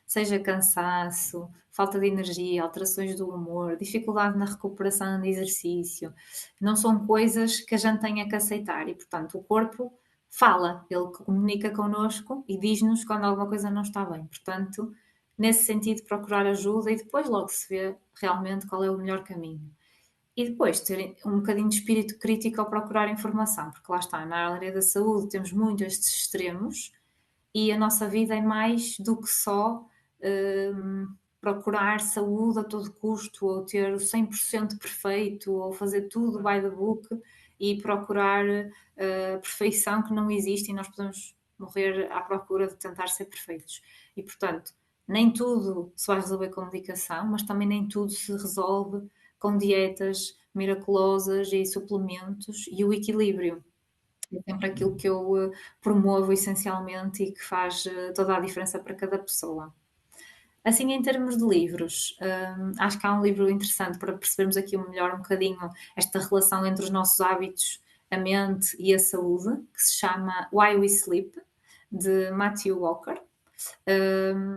Seja cansaço, falta de energia, alterações do humor, dificuldade na recuperação de exercício, não são coisas que a gente tenha que aceitar e, portanto, o corpo fala, ele comunica connosco e diz-nos quando alguma coisa não está bem. Portanto, nesse sentido, procurar ajuda e depois logo se vê realmente qual é o melhor caminho. E depois ter um bocadinho de espírito crítico ao procurar informação, porque lá está, na área da saúde temos muito estes extremos e a nossa vida é mais do que só procurar saúde a todo custo, ou ter o 100% perfeito, ou fazer tudo by the book e procurar perfeição que não existe e nós podemos morrer à procura de tentar ser perfeitos. E, portanto, nem tudo se vai resolver com medicação, mas também nem tudo se resolve com dietas miraculosas e suplementos e o equilíbrio. É sempre aquilo que eu promovo essencialmente e que faz toda a diferença para cada pessoa. Assim, em termos de livros, acho que há um livro interessante para percebermos aqui melhor um bocadinho esta relação entre os nossos hábitos, a mente e a saúde, que se chama Why We Sleep, de Matthew Walker.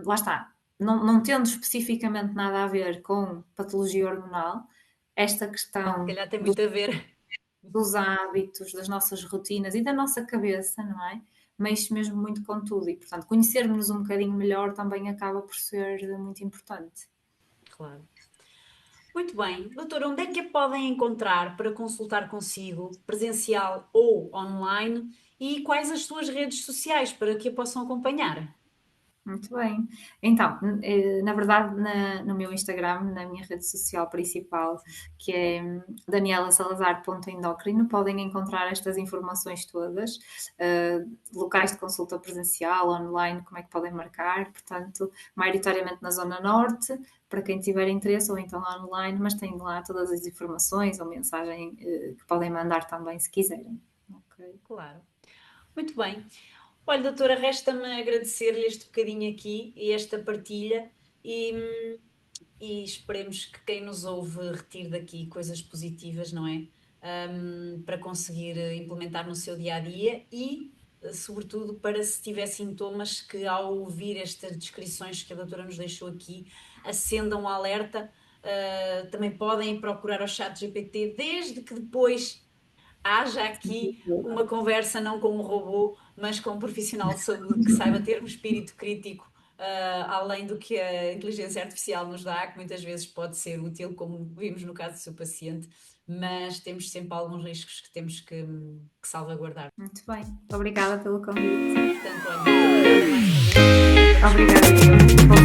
Lá está, não tendo especificamente nada a ver com patologia hormonal, esta Se questão calhar tem muito a ver. dos hábitos, das nossas rotinas e da nossa cabeça, não é? Mexe mesmo muito com tudo e, portanto, conhecermos um bocadinho melhor também acaba por ser muito importante. Claro. Muito bem. Doutora, onde é que a podem encontrar para consultar consigo, presencial ou online? E quais as suas redes sociais para que a possam acompanhar? Muito bem. Então, na verdade, no meu Instagram, na minha rede social principal, que é danielasalazar.endocrino, podem encontrar estas informações todas, locais de consulta presencial, online, como é que podem marcar, portanto, maioritariamente na Zona Norte, para quem tiver interesse, ou então online, mas tem lá todas as informações ou mensagem que podem mandar também se quiserem. Ok. Claro. Muito bem. Olha, doutora, resta-me agradecer-lhe este bocadinho aqui e esta partilha e esperemos que quem nos ouve retire daqui coisas positivas, não é? Para conseguir implementar no seu dia a dia e, sobretudo, para se tiver sintomas que, ao ouvir estas descrições que a doutora nos deixou aqui, acendam o alerta. Também podem procurar o chat GPT, desde que depois haja aqui uma conversa não com um robô, mas com um profissional de saúde que saiba ter um espírito crítico, além do que a inteligência artificial nos dá, que muitas vezes pode ser útil, como vimos no caso do seu paciente, mas temos sempre alguns riscos que temos que salvaguardar. Muito bem. Obrigada pelo convite. Portanto, olha, muito obrigada mais uma vez. Obrigada.